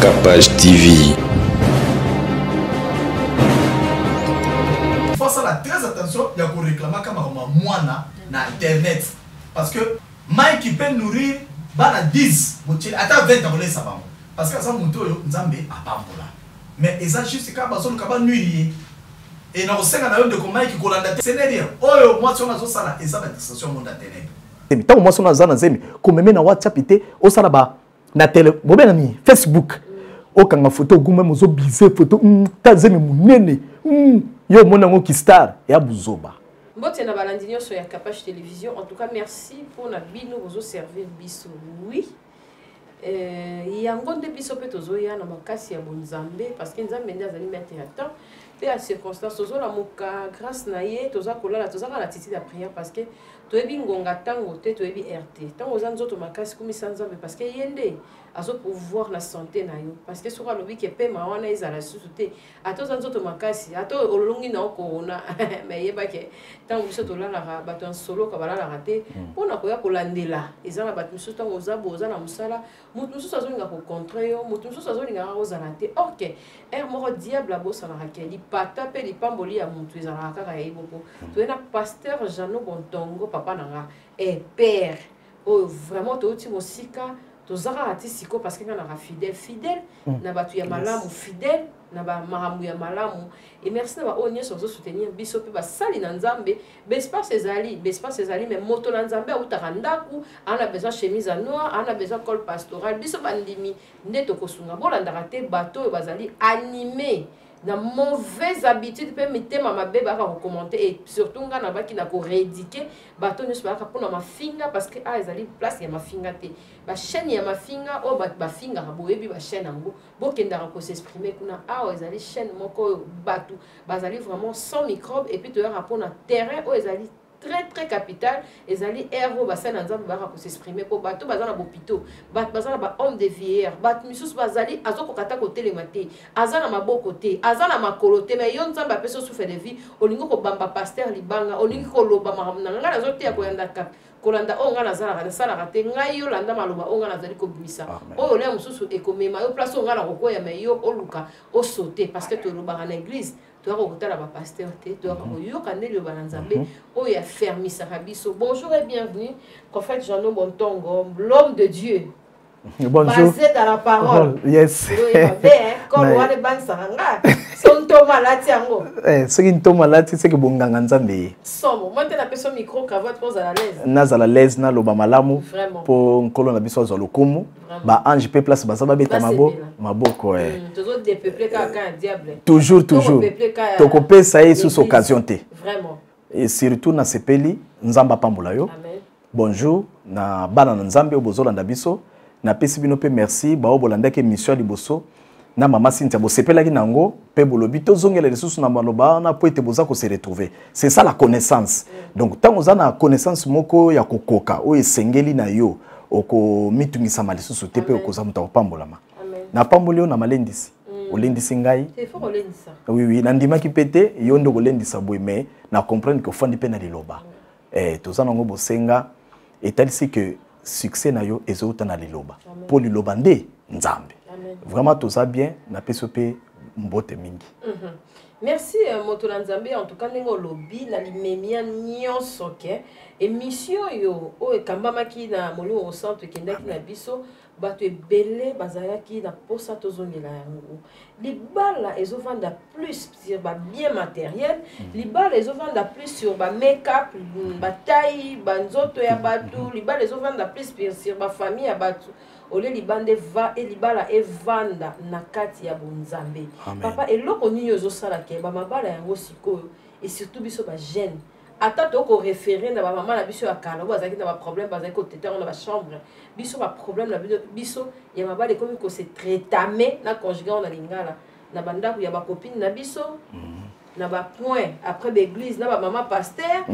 Capage TV. Il faut faire très attention, il y a qu'on réclame comme moi na internet. Parce que Mike qui peut nourrir, bana 10, attends 20 ans, ça va. Parce que ça monte Nzambe à Pampola. Mais ils ont juste quand ils ont nuire. Et dans le sein de comment qui colanda, c'est rien. Oh, moi si on a ça et ça va distraction monde internet. Tant moi si on a ça na zemi, comme même na WhatsApp ité, au salaba na télé, bobé na Facebook. O kanga photo gume mozo bize photo, ta zemi munene. Yo mona ngo ki star ya buzoba. Mbote na balandinyo so ya Capage Télévision. En tout cas, merci pour na bino vous servir biso. Oui. Yango nde biso pe tozoya na makasi ya bonzambe parce que nzambe ndi azali mettre à temps pe à circonstance tozola moka grâce na ye toza kolala toza la titi de prière parce que toyebi ngonga tango te toyebi RT tango za nzoto makasi kumisa nzambe parce que yende azo pouvoir la santé na yo parce que soka lobi ke pe ma wana ezala susu te ato za nzoto makasi ato olongi na corona mais yeba ke tango biso tolala bato en solo ka balala raté pona koya kolandela ezala bato biso tango za boza na musala mutu mususu azolinga kocontre yo mutu mususu azolinga kozala te ok moko diable abosalaka ke lipata mpe lipamboli ya mutu ezalaka kaka ya eboko toye na pasteur Jano Bontongo papa nanga père oyo vraiment touti mosika tozaka ati siko parce que nanga fidèle na batu ya malamu fidèle na ba marambu ya malamu et merci na ba onye so soutenir biso pe ba sali na nzambe bespace ezali mais moto na nzambe utaka ndaku ana besoin chemise à noir ana besoin col pastoral biso bandimi nde to kosunga bolandaka te bato bazali animé na mauvaise habitude pe mitema mabe baka ko commenter et surtout nga na baki na ko réédiquer bato ne soit ka pona mafinga parce que ezali place ya mafinga te ba chaîne ya mafinga o ba finga boyebi ba chaîne ngo bokenda ko s'exprimer kuna ezali chaîne moko bato bazali vraiment sans microbe et puis to ya rapona terrain ezali très capital ezali héros basana nzambe baka ko s'exprimer po bato bazana bopito bato bazana ba homme de vieillard bato misus bazali azoko kata ko telemate azana maboko te azana makolo te mais yo nzambe apeso souffle de vie olingo ko bamba pasteur libanga olingi ko loba maramna nga nazote ya koyanda kap kolanda o nga nazala na sala raté ngai yo landa maloba o nga nazali ko bimisa o le mususu ekomema yo place o nga na kokoya mais yo oluka o sauter parce que to loba na église tu as rencontré la pasteur, tu as rencontré le Balanzambe, où il a fermé sa rabisso. Bonjour et bienvenue, prophète Jano Bontongo, l'homme de Dieu. Bonjour. Basé dans la parole. Yes. Comme on a des bandes saranga. Son Thomas Latiango. Ce qui est Thomas Lati, c'est que bon ganganzambe. Somme. Moi, tu as appelé son micro, cravate, pose à la l'aise. Naza la l'aise, na loba malamu. Vraiment. Pour un colon abisso à l'okumu. Ba ange pe place basaba beta maboko. Toujours dépeuplé quand un diable. Toujours. Toko pe ça est sous occasion te. Vraiment. Et surtout na sepeli nzamba pambola yo. Amen. Bonjour na bana nzambe obozolanda biso. Na pesi bino pe merci ba obolanda ke mission liboso na mama Cynthia bo sepelaki nango pe bolobi tozongela lisusu na maloba na po ete boza ko se retrouver. C'est ça la connaissance. Donc tant oza na connaissance moko ya kokoka o esengeli na yo oko mitungisa malisusu te pe okoza muta opambolama. Na pambolio na malendisi. Olendisi ngai. C'est fort olendisa. Oui, nandima ki pete yo ndo olendisa boy mais na comprendre que fandi pe na liloba. Toza nango bosenga etalisi que succès na yo ezouta na liloba. Pour liloba nde nzambe. Vraiment tout ça bien na PSP mbote mingi. Merci Motola Nzambe en tout cas nengo lobby na limemia nyonso ke émission yo o ekambamaki na molimo au centre kendaki na biso bato ebele bazayaki na posa tozongela yango libala ezovanda plus sur ba bien matériel libala ezovanda plus sur ba make-up bataille banzoto ya bato libala ezovanda plus sur ba famille ya bato ole libande va et libala evanda na kati ya bonzambe papa eloko nini ozosala ke ba mabala yango sikoyo et surtout biso ba jeune ata toko référer na ba maman na biso ya kala bazaki na ba problème bazaki ko tete na ba chambre biso ba problème na biso ya mabala komi ko se traitame na conjugal na lingala na banda ya ba copine na biso na ba point après l'église na ba maman pasteur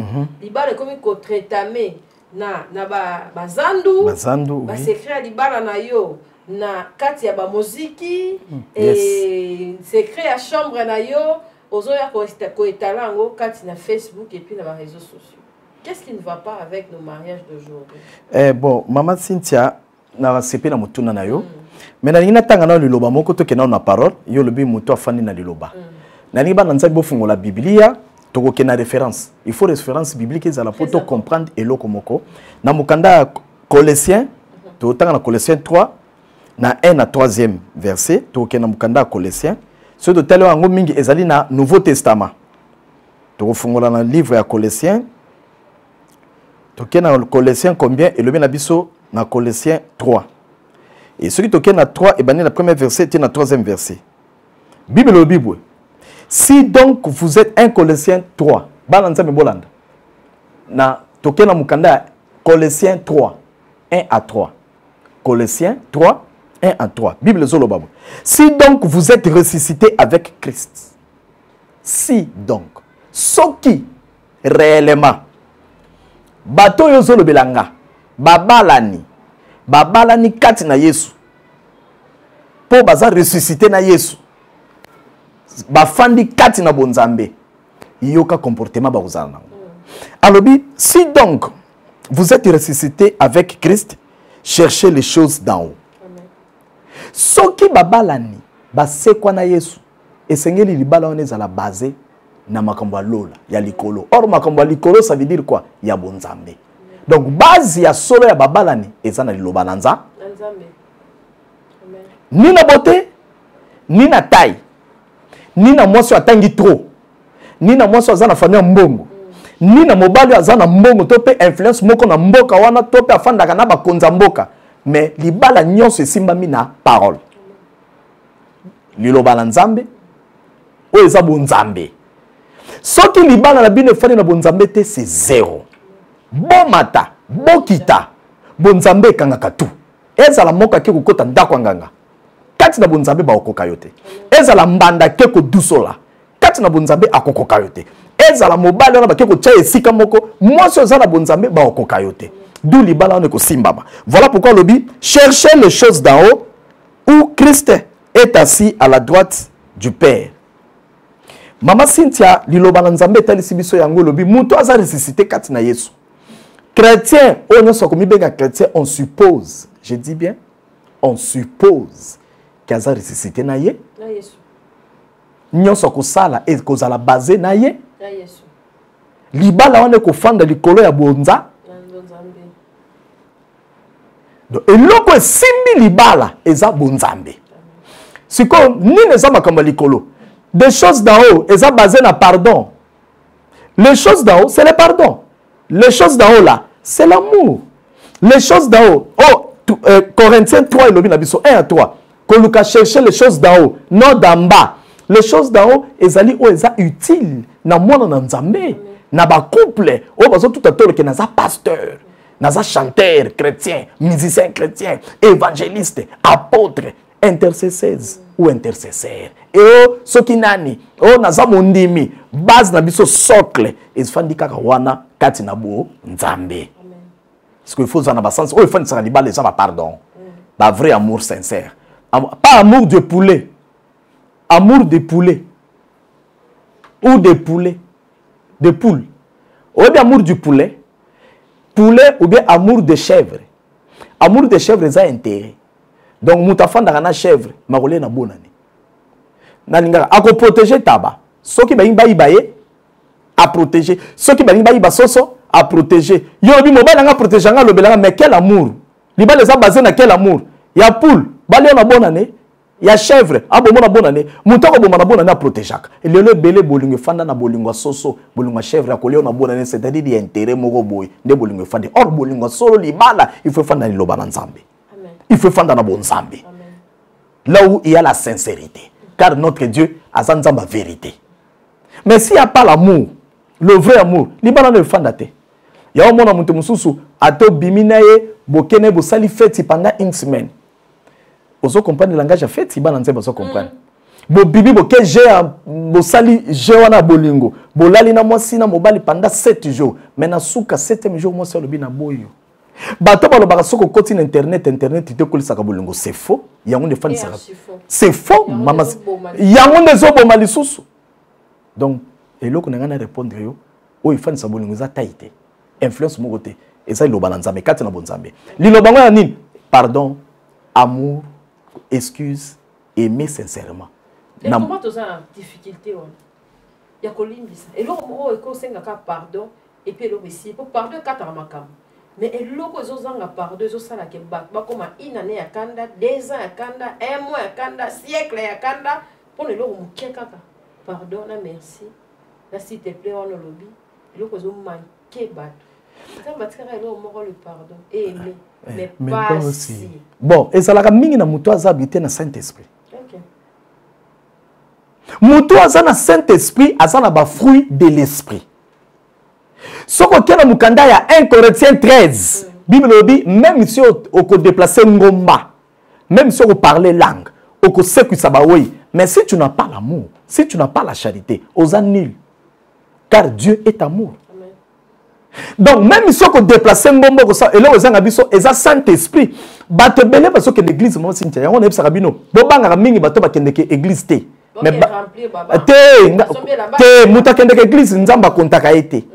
libala komi ko traitame na bazandu ba secret libala na yo na kati ya ba muziki et secret ya chambre na yo ozoya ko etalango kati na Facebook et puis na réseaux sociaux. Qu'est-ce qui ne va pas avec nos mariages d'aujourd'hui? Bon, maman Cynthia na CP na mutuna na yo Mais na ngina tanga na liloba moko to kena na parole yo lobi muto afani na liloba. Na ngiba na nzambe bofungo la Biblia to ko kena référence. Il faut référence biblique ezala pour to comprendre eloko moko. Na mukanda Colossiens to tanga na Colossiens 3 na 1 à 3e verset to kena mukanda Colossiens. Ce de tel ango mingi ezali na Nouveau Testament. To ko fungola na livre ya Colossiens. To kena Colossiens combien et le bien abiso na Colossiens 3. Et ce qui toquait na 3 et bané la première verset et na 3e verset. Bible au Bible. Si donc vous êtes un Colossiens 3, balanza me bolanda. Na toquait na mukanda Colossiens 3, 1 à 3. Colossiens 3, 1 à 3. Bible zolo babu. Si donc vous êtes ressuscité avec Christ. Si donc. Ce qui réellement. Bato yo zolo belanga. Babalani. Babalani kati na Yesu. Po baza ressuscité na Yesu. Bafandi kati na bonzambe. Yoka comportement bauzana. Alobi, si donc vous êtes ressuscité avec Christ, cherchez les choses d'en haut. Soki babalani basekwa na Yesu. Esengeli libala oneza la base na makambo ya lola ya likolo. Or makambo ya likolo ça veut dire quoi? Ya bonzambe. Donc base ya solo ya babalani ezana liloba na nzambe. Ni na beauté, ni na taille, ni na mwasi atangi trop, ni na mwasi azana famille mbongo, ni na mobali azana mbongo to pe influence moko na mboka wana to pe afandaka na bakonza mboka, mais libala nyonso esimbami na parole. Liloba na nzambe o eza bonzambe. Soki libala na bino efani na bonzambe te c'est zéro. Bomata, bokita, bonzambe kangaka tu. Ezala moka ke kokota ndako nganga. Kati na bonzambe ba okoka yote. Ezala mbanda ke ko dusola. Kati na bonzambe akokoka yote. Ezala mobali wana ba ke ko tia esika moko, mwasi ozala bonzambe ba okoka yote. D'où libala on ko simbama. Voilà pourquoi lobi cherchez les choses d'en haut où Christ est assis à la droite du Père. Mama Cynthia liloba na nzambe talisi biso yango lobi muto aza ressuscité kati na Yesu. Chrétien, on suppose, je dis bien, on suppose qu'il y a ressuscité na ye. Nyon soko sala et koza la basé na ye. Libala wane ko fanda likolo ya bonza. Donc eloko simbi libala eza bonzambe. Siko nini eza makambo likolo. Des choses d'en haut eza basé na pardon. Les choses d'en haut c'est le pardon. Les choses d'en haut là, c'est l'amour. Les choses d'en haut. Oh, Corinthiens 3 et le 1 à 3. Quand Lucas cherchait les choses d'en haut, non d'en bas. Les choses d'en haut, elles sont utiles. Na mwana na nzambe, na ba couple, oh bazo tout à l'heure que na za pasteur, na za chanteur chrétien, musicien chrétien, évangéliste, apôtre, intercesseurs ou intercesseur. Et oh soki nani, oh na za mondimi, base na biso socle, ezfandi kaka wana kati na bo nzambe. Parce qu'il faut dans le sens, oh il faut que ça libale les gens pardon. Ba vrai amour sincère. Pas amour de poulet. Amour de poulet. Ou de poulet. De poule. Ou bien amour du poulet. Poulet ou bien amour de chèvre. Amour de chèvre, ça a intérêt. Donc, moutafan dans chèvre, ma relais na bonne année. Nalinga, à protéger tabac. Ceux qui baïba ibaye, à protéger. Ceux qui baïba iba soso, à protéger. Yo, bi mobile nga protéger nga lobelanga, mais quel amour. Liba les a basé na quel amour. Ya poule, bali na bonne année. Ya chèvre, abo na bonne année. Moutako bo na bonne année à protéger. Et le belé bolingo fanda na bolingo soso, bolingo chèvre akolé na bonne année, c'est-à-dire il y a intérêt moko boy, de bolingo fanda. Or bolingo solo libala, il faut fanda ni loba na nzambe. Il faut fanda na bon nzambe. Là où il y a la sincérité. Car notre Dieu a sa nzamba vérité. Mais s'il n'y a pas l'amour, le vrai amour, libala ne fanda te. Ya o mona mutu mususu ato biminaye bokene bo sali fête pendant une semaine. Ozo comprendre le langage à fête, si bananze bozo comprendre. Bo bibi bo ke je bo sali je wana bolingo. Bo lali na mwasi na mobali pendant 7 jours. Mais na suka 7e jour mwasi olobi na boyo. Bato balo baka soko koti na internet ite kolisa ka bolingo, c'est faux. Yango ne fani saka. C'est faux mama. Yango ne zo boma lisusu. Donc eloko na ngana répondre yo, o ifani sa bolingo za taité. Influence mon côté et ça il oba nzambe kati na bonzambe liloba ngana nini pardon amour excuse, aimer sincèrement. Et comment tu as une difficulté? Il y a et là, on pardon, et puis il pour pardon, mais et là, on a pardon, comme une année à Kanda, 2 ans à Kanda, 1 mois à Kanda, siècle à Kanda, pour le lot, pardon, merci. Là, s'il te plaît, on a lobby, et là, on a manqué, le pardon, aimer, mais pas aussi. Bon, et ça l'a mis dans mon habité dans Saint-Esprit. Mutu azana Saint-Esprit azana ba fruit de l'esprit. Soko kena mukanda ya 1 Corinthiens 13. Bible dit même si on peut déplacer ngomba, même si on parler langue, on peut sécuisa ba oui, mais si tu n'as pas l'amour, si tu n'as pas la charité, aux nul. Car Dieu est amour. Amen. Donc même si on peut déplacer ngomba ko ça et là aux angabiso eza Saint-Esprit, ba te belé parce que l'église moi sintia, on est sarabino. Bo banga mingi bato ba kende ke église té. Mais te mutakende ke église nzamba kontaka été.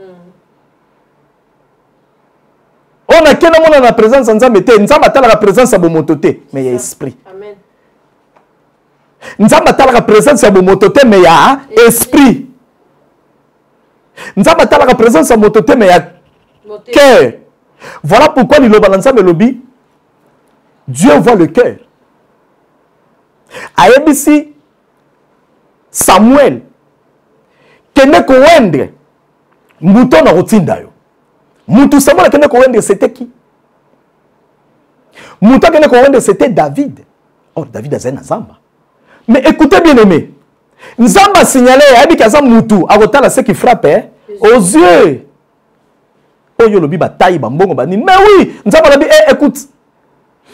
On a quel moment la présence nzamba té nzamba tala la présence ya bomototé mais il y a esprit. Amen. Nzamba tala la présence ya bomototé mais il y a esprit. Nzamba tala la présence ya mototé mais il y a cœur. Voilà pourquoi il loba nzamba lobi Dieu voit le cœur. Ayebisi Samuel kende ko wendre muto na rotinda yo mutu Samuel kende ko wendre c'était qui? Muto kende ko wendre c'était David. Or David a zena zamba. Mais écoutez bien aimé, nzamba signalé abi kaza mutu akotala ce qui frappe aux yeux. Oyo lobi ba taille ba mbongo ba ni. Mais oui, nzamba lobi écoute.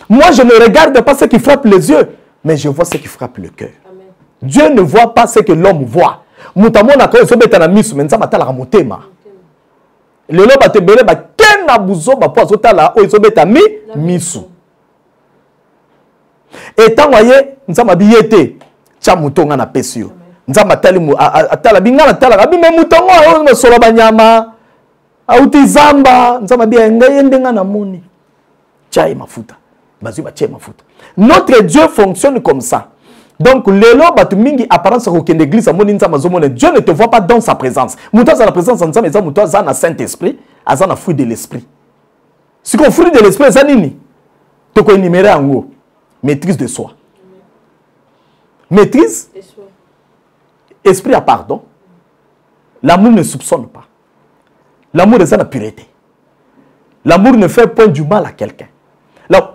Moi je ne regarde pas ce qui frappe les yeux, mais je vois ce qui frappe le cœur. Dieu ne voit pas ce que l'homme voit. Mutamona ko ezobeta na misu menza matala ka motema. Lelo batebele ba kena buzo ba po azotala o ezobeta misu. Et tant voyez nzama biyete cha mutonga na pesio. Nzama tali mu atala binga na tala bi me mutongo o no solo banyama. Auti zamba nzama biya ngayende nga na moni. Chai mafuta. Bazu ba chai mafuta. Notre Dieu fonctionne comme ça. Donc, l'élo batu mingi apparence au ken l'église à moninza mazomone. Dieu ne te voit pas dans sa présence. Moutois à la présence ensemble, mais moutois à la Saint-Esprit, à la fruit de l'esprit. Ce qu'on fruit de l'esprit, c'est nini. Tu peux énumérer en haut. Maîtrise de soi. Maîtrise. Esprit à pardon. L'amour ne soupçonne pas. L'amour est la pureté. L'amour ne fait point du mal à quelqu'un.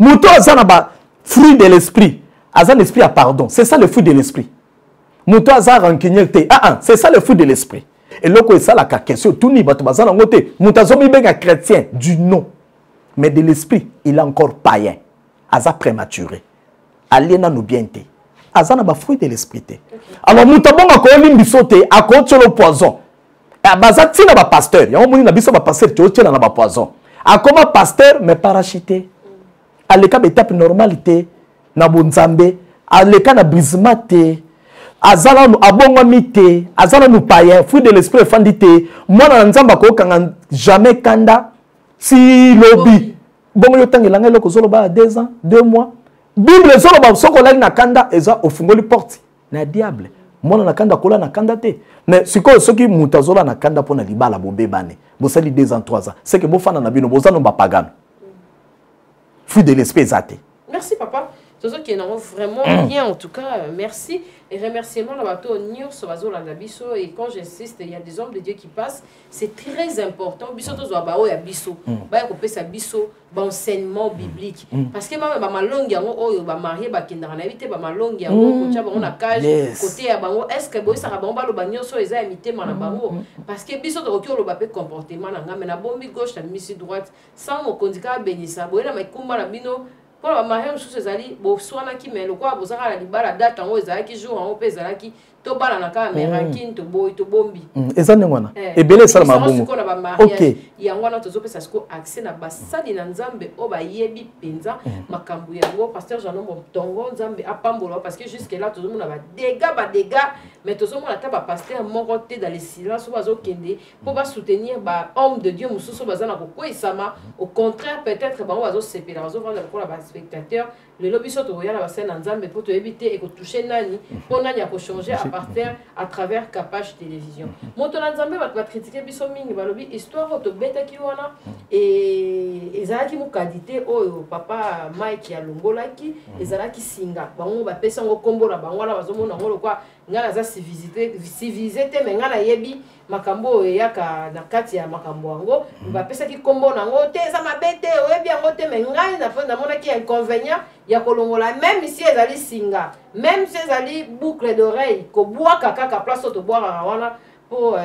Moutois à la fruit de l'esprit. Azan esprit à pardon. C'est ça le fruit de l'esprit. Mouto azan rancunier. C'est ça le fruit de l'esprit. Et là, c'est ça la question. Tout ni bato bazan en côté. Mouto zomi benga chrétien du nom. Mais de l'esprit, il est encore païen. Azan prématuré. Aliena nous bien té. Azan a ba fruit de l'esprit. Alors mouto bonga ko limbisote a ko tcholo poison. Et bazan tina ba pasteur. Ya omoni na biso ba pasteur tcholo tina na ba poison. A comment pasteur mais parachité. À l'état d'étape normalité. Na bonzambe aleka na brismate azala no abongo mite azala no païen fruit de l'esprit fandité mwana nzamba ko kanga jamais kanda si lobby bongo yotangela ngelo ko zolo ba 2 ans 2 mois bible zolo ba soko la na kanda eza ofungoli porte na diable mwana na kanda kola na kanda te mais siko soki mutazola na kanda pona libala bobebane bosali 2 ans 3 ans c'est que bofana na bino bozano ba pagano fruit de l'esprit zate. Merci papa. C'est ça qui est vraiment bien en tout cas. Merci. Et remerciements à bateau Nior Sovazo Landabiso. Et quand j'insiste, il y a des hommes de Dieu qui passent. C'est très important. Biso to zoabao ya biso. Ba ya kopesa biso enseignement biblique. Parce que ma malongue yango oyo ba marié ba kindara na éviter ba malongue yango kotia bango na cage côté ya bango. Est-ce que boy saka bango ba lo banyoso eza imité mana bango? Parce que biso to koki lo ba pe comportement na ngame na bombi gauche na misi droite sans mo kondika benisa. Boy na makumba na bino. Pour la mariage sous ces alliés, bon soit na qui mais le quoi vous aurez la libala date en haut qui joue en haut pèse qui to bala na caméra qui to boy to bombi. Ezane ngwana. Et belé ça ma bomo. OK. Ya ngwana to zope ça sko accès na basali na nzambe o ba yebi penza makambu yango pasteur Jean Nombo tongo nzambe apambolo parce que jusque là tout le monde a dégâts mais tout le monde a ba pasteur moko te dans les silences bazo kende pour ba soutenir ba homme de Dieu mususu bazana ko isama au contraire peut-être ba bazo séparer bazo vendre pour la spectateur le lobby surtout regarde la scène en Zambie pour te éviter et que toucher nani pour nani a changer à partir à travers capage télévision moto na Zambie va critiquer biso mingi ba lobby histoire to beta ki wana et ezalaki mo qualité oyo papa Mike ya longolaki ezalaki singa bango ba pesa ngo kombola bango la bazomona ngo kwa ngala za civilisé te mais ngala yebi makambo yaka na kati ya makambo yango ba pesa ki kombo nango te za mabete oyebi yango te mais ngai na mona ki inconvénient ya kolongola même si ezali singa même si ezali boucle d'oreille ko boaka kaka place to boaka wana po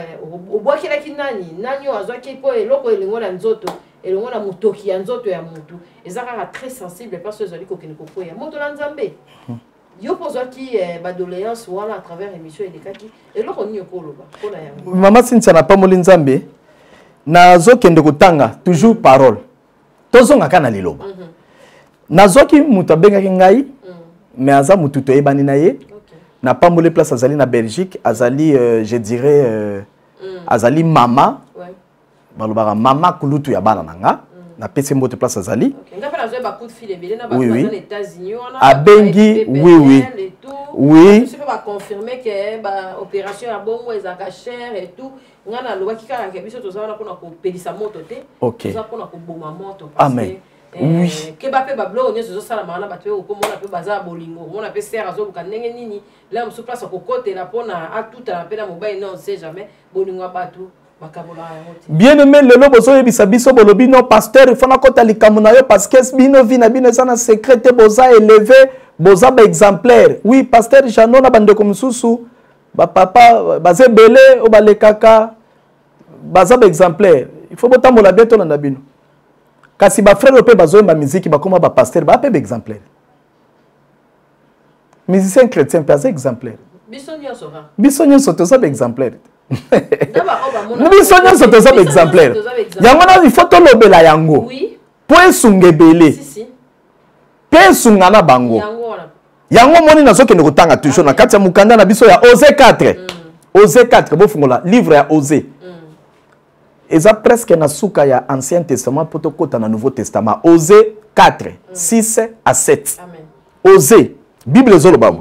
obwaki la nani azwaki po eloko elingo na nzoto elongo na mutoki ya nzoto ya mutu ezaka très sensible parce que ezali kokini koko ya moto na Nzambe yo pozwaki badoléance wana à travers émission elekaki eloko nini okoloba pona yango mama Cynthia na pamoli Nzambe nazokende kotanga toujours parole tozongaka na liloba nazwaki mutu abengaki ngai mais aza mutu toyebani na ye na pamoli place azali na Belgique azali je dirais azali mama balobaka mama kulutu ya bana nanga na pesi mbote place azali oui oui abengi oui oui je peux pas confirmer que ba opération ya bongo ezaka cher et tout ngana lobaki kaka ke biso tozana pona ko pelisa moto te tozana pona ko boma moto amen oui ke ba pe ba blo nyo zo sala mana ba te ko mona pe baza bolingo mona pe ser azo buka ndenge nini là mso place ko kote la pona a tout à la mobile non on sait jamais bolingo batu. Bien aimé, le lobo so yebisa biso bolobi non pasteur il faut na kota likamuna yo parce que bino vina bino sana secret boza élevé boza ba exemplaire oui pasteur Jano na bande comme susu ba papa baze belé o balekaka baza ba exemplaire il faut botambola bientôt na bino kasi ba frère pe bazo ba musique ba koma ba pasteur ba pe ba exemplaire musicien chrétien pe exemplaire biso nyonso toza ba exemplaire biso nyonso toza ba exemplaire yango na il faut tolobela yango po esunga ebele pe esunga na bango yango moni nazokende kotanga toujours na kati ya mukanda na biso ya Osée 4 Osée 4 bofungola livre ya Osée eza presque na suka ya Ancien Testament po tokota na Nouveau Testament Osée 4 6 à 7 Osée Bible ezoloba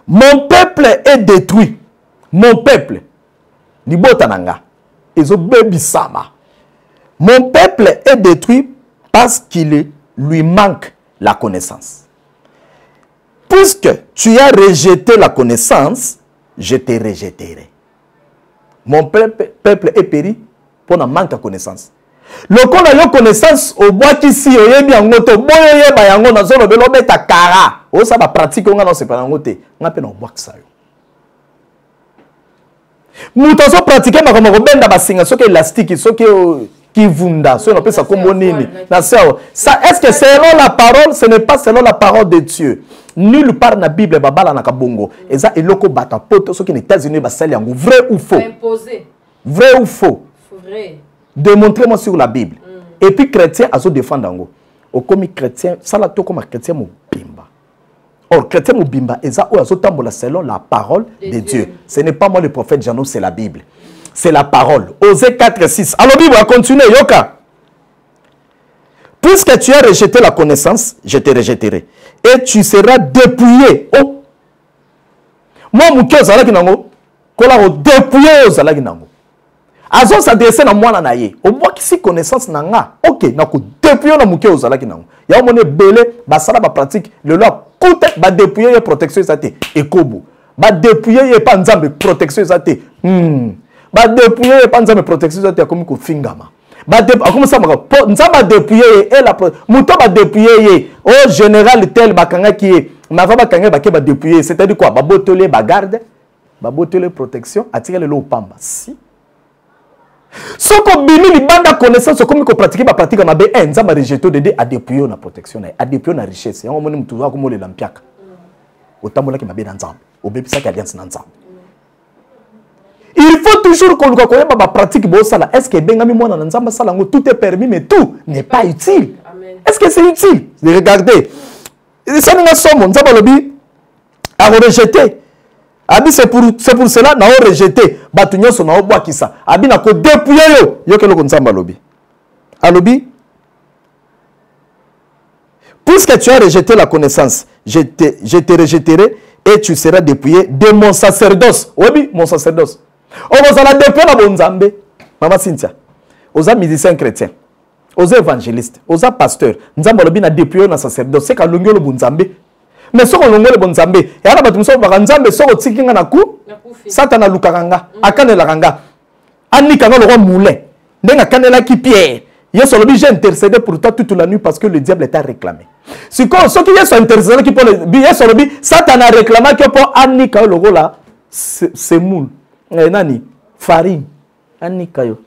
mon peuple est détruit. Mon peuple, Libotananga, ezobebisama. Mon peuple est détruit parce qu'il lui manque la connaissance. Puisque tu as rejeté la connaissance, je te rejetterai. Mon peuple est péri pour un manque de connaissance. Le qu'on a eu connaissance au bois qui si au yebi en moto, boyo yeba yango na zone belo beta kara. O ça va pratique on a non c'est pas ngote. On a peine au bois que ça. Mutozo pratiquer ma comme benda basinga soki élastique soki qui vunda so on appelle ça comme nini. Ça est-ce que selon la parole, ce n'est pas selon la parole de Dieu. Nulle part na Bible babala na kabongo. Eza eloko bata poto soki les États-Unis ba sali yango vrai ou faux? Imposé. Vrai ou faux? Vrai. Démontrez-moi sur la Bible. Et puis chrétien azo défendre yango. Au comme chrétien, ça la to comme chrétien mo bimba. Or chrétien mo bimba eza o azo tambola selon la parole de Dieu. Ce n'est pas moi le prophète Jano, c'est la Bible. C'est la parole. Osée 4 6. Alors Bible va continuer yoka. Puisque tu as rejeté la connaissance, je te rejetterai et tu seras dépouillé. Oh. Moi muke ozalaki nango kola o dépouillé ozalaki nango. Azo s'adresser na mwana na ye. Au moins si connaissance nanga. OK, na ko dépouiller na muke ozalaki nango. Ya mone belé ba sala ba pratique le loi coûte ba dépouiller protection zate ekobo. Ba dépouiller pas nzambe protection zate. Ba dépouiller pas nzambe protection zate comme ko fingama. Ba comme ça maka nzamba dépouiller et la muto ba dépouiller au général tel bakanga qui na va bakanga ba ke ba dépouiller, c'est-à-dire quoi? Ba botolé ba garde, ba botolé protection, attirer le lot pamba. Si ce qu'on bini libanda connaissance comme qu'on pratique ba pratique ma be nzamba rejeter de a dépouiller na protection na a dépouiller na richesse. Yango moni mutu ko le lampiaka. Otambola ki mabe na nzamba. Obebisa ki alliance na nzamba. Il faut toujours qu'on ba pratique bo sala. Est-ce que bengami mona na nzamba sala ngo tout est permis mais tout n'est pas utile. Est-ce que c'est utile de regarder? Ça n'a somme nzamba lobi a rejeter. Abi c'est pour cela na o rejeter. Batu nyonso na o bwakisa. Abi na ko dépouiller yo. Yo ke loko nzamba lobi. Alobi Puisque tu as rejeté la connaissance, je te rejetterai et tu seras dépouillé de mon sacerdoce. Oui, mon sacerdoce. On va la dépouiller la bonzambe. Maman Cynthia, aux musiciens chrétiens, aux évangélistes, aux pasteurs, nous avons dépouillé le sacerdoce. C'est quand l'on a le bonzambe. Mais si on a le bonzambe, et alors nous sommes bonzambe, si on a tsikinga na ku, Satana lukaranga, akane la ranga, anikanga le roi moulin, nenga kanela ki pierre. J'ai intercédé pour toi toute la nuit parce que le diable t'a réclamé. Si ceux qui sont intercédés pour le diable, Satan a réclamé que pour Annika le rôle là, c'est moule. Nani, farine. Annika yo.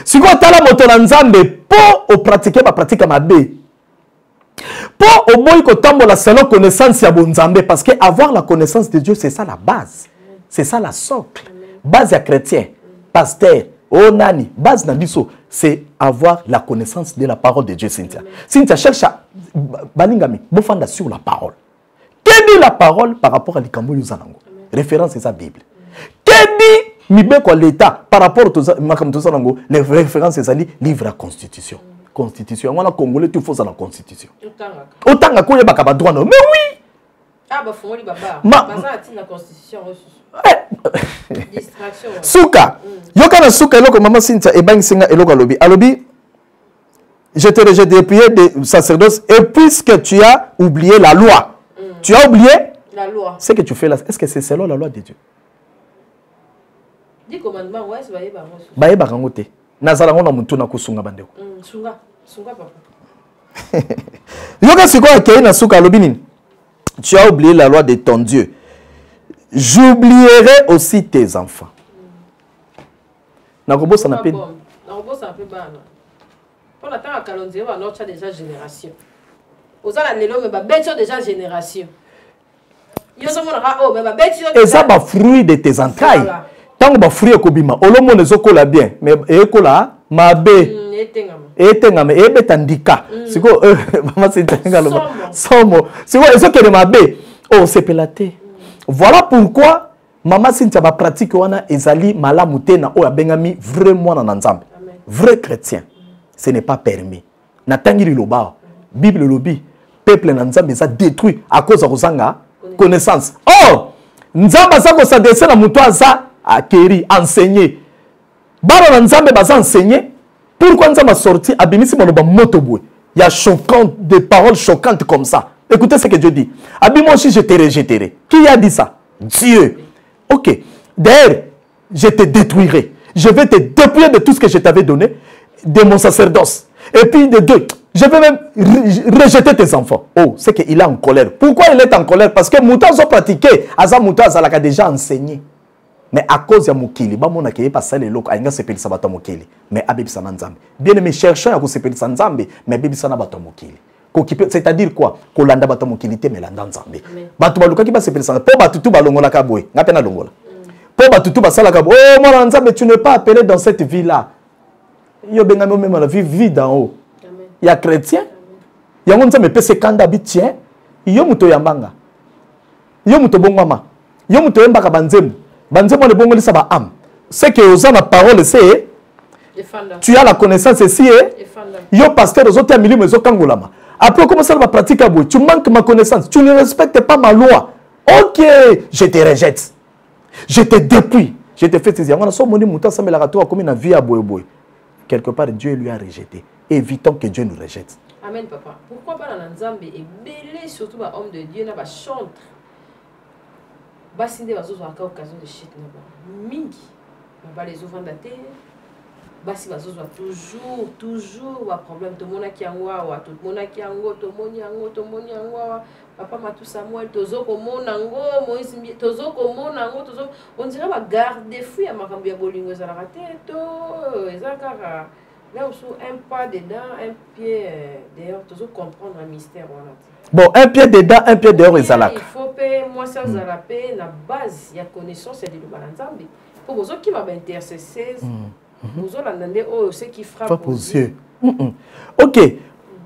Si vous avez la moto nzambe pour pratiquer ma pratique ma bé. Pour au moins que tu la seule connaissance ya bonzambe parce que avoir la connaissance de Dieu c'est ça la base. C'est ça la socle. Base à chrétien, pasteur. Oh nani, base nabiso, c'est avoir la connaissance de la parole de Dieu, Cynthia. Amen. Cynthia, cherche à balingami, bofanda sur la parole. Quelle dit la parole par rapport à l'ikambo yuzanango? Référence c'est sa Bible. Quelle dit mibeko l'État par rapport à makamto zanango? Les références c'est ça livre la Constitution. Constitution. On a Congolais tout faut ça la Constitution. Autant que koye bakaba droit non. Mais oui. Ah bah faut li baba. Baza ati la Constitution. Distraction. Souka. Yokana souka eloko maman Cynthia e bangsinga eloko alobi. Alobi je te rejette dépouillé de sacerdoce et puisque tu as oublié la loi. Tu as oublié la loi. Ce que tu fais là, est-ce que c'est selon la loi de Dieu? Dis commandement ouais, c'est baye bango. Baye bango te. Nazala ngona muntu na kusunga bandeko. Sunga, sunga papa. Yoka siko akei na souka alobi nini? Tu as oublié la loi de ton Dieu. J'oublierai aussi tes enfants. Nakobo ça n'a pas. Nakobo ça peut bana. Pour la temps à calondier va notre déjà génération. Aux ala nelo mais ba betio déjà génération. Yo so mona oh mais ba betio. Et ça ba fruit de tes entrailles. Tant ba fruit ekobima, olomo nezokola bien, mais ekola mabe. Etengame ebetandika. Siko maman c'est tengalo. Somo. Siko ezokele mabe. Oh c'est pelaté. Voilà pourquoi maman Cynthia va pratiquer wana ezali malamute na o abengami vrai mwana na nzambe. Vrai chrétien. Ce n'est pas permis. Na tangiri loba. Bible lobi peuple na nzambe ça détruit à cause de kozanga connaissance. Oh nzamba ça ko s'adresser na muto aza akeri enseigner. Baro na nzambe baza enseigner. Pourquoi nzamba sorti abimisi maloba motobwe. Il y a choquant des paroles choquantes comme ça. Écoutez ce que Dieu dit. Abimo si je te rejetterai. Qui a dit ça? Dieu. Ok. D'ailleurs, je te détruirai. Je vais te dépouiller de tout ce que je t'avais donné, de mon sacerdoce. Et puis de deux, je vais même rejeter tes enfants. Oh, c'est qu'il est en colère. Pourquoi il est en colère? Parce que Mouta a pratiqué. Aza Mouta a déjà enseigné. Mais à cause de Moukili, on a pas ça les locaux, il y a ce pays Moukili. Mais Abib Sananzambe. Bien aimé, cherchons à ce pays Sanzambe, mais Abib Sanabata Moukili. C'est-à-dire quoi? Kolanda bata mokilité mais landa nzambe. Batu baluka ki ba sepeli sana. Po batutu balongola ka boy. Ngapena longola. Po batutu basala ka boy. Oh mon nzambe, tu n'es pas appelé dans cette vie là. Yo bengami même la vie d'en haut. Il y a chrétien. Il y a un nzambe pese kanda bitien. Yo muto yambanga. Yo muto bongwama. Yo muto yembaka banzemu. Banzemu le bongoli sa ba am. C'est que aux la parole c'est tu as la connaissance ici et yo pasteur aux autres milieu mais au kangolama. Après, comment ça va pratiquer? Tu manques ma connaissance. Tu ne respectes pas ma loi. Ok, je te rejette. Je te dépouille. Je te fais saisir. Quelque part, Dieu lui a rejeté. Évitons que Dieu nous rejette. Amen, papa. Pourquoi pas dans Nzambe et belé, surtout les hommes de Dieu, n'a chantre. Basinde va zozo aka occasion de chute là-bas. Mingi. Va les ouvrir la terre. Basi bazozo toujours un problème. Tout le monde qui a tout le monde qui a tout le monde qui a papa Matou Samuel, tozo komo nango, Moïse Mbi, tozo komo nango, tozo. On dirait va garder fou à makambi ya bolingo za la raté to ezakara. Là où un pas dedans, un pied dehors, tozo comprendre un mystère voilà. Bon, un pied dedans, un pied dehors ezalaka. Il faut payer moi ça zalapé na base, il y a connaissance de l'Ubanzambi. Pour vous qui m'a intercessé. Nous avons ce qui frappe aux yeux. Ok.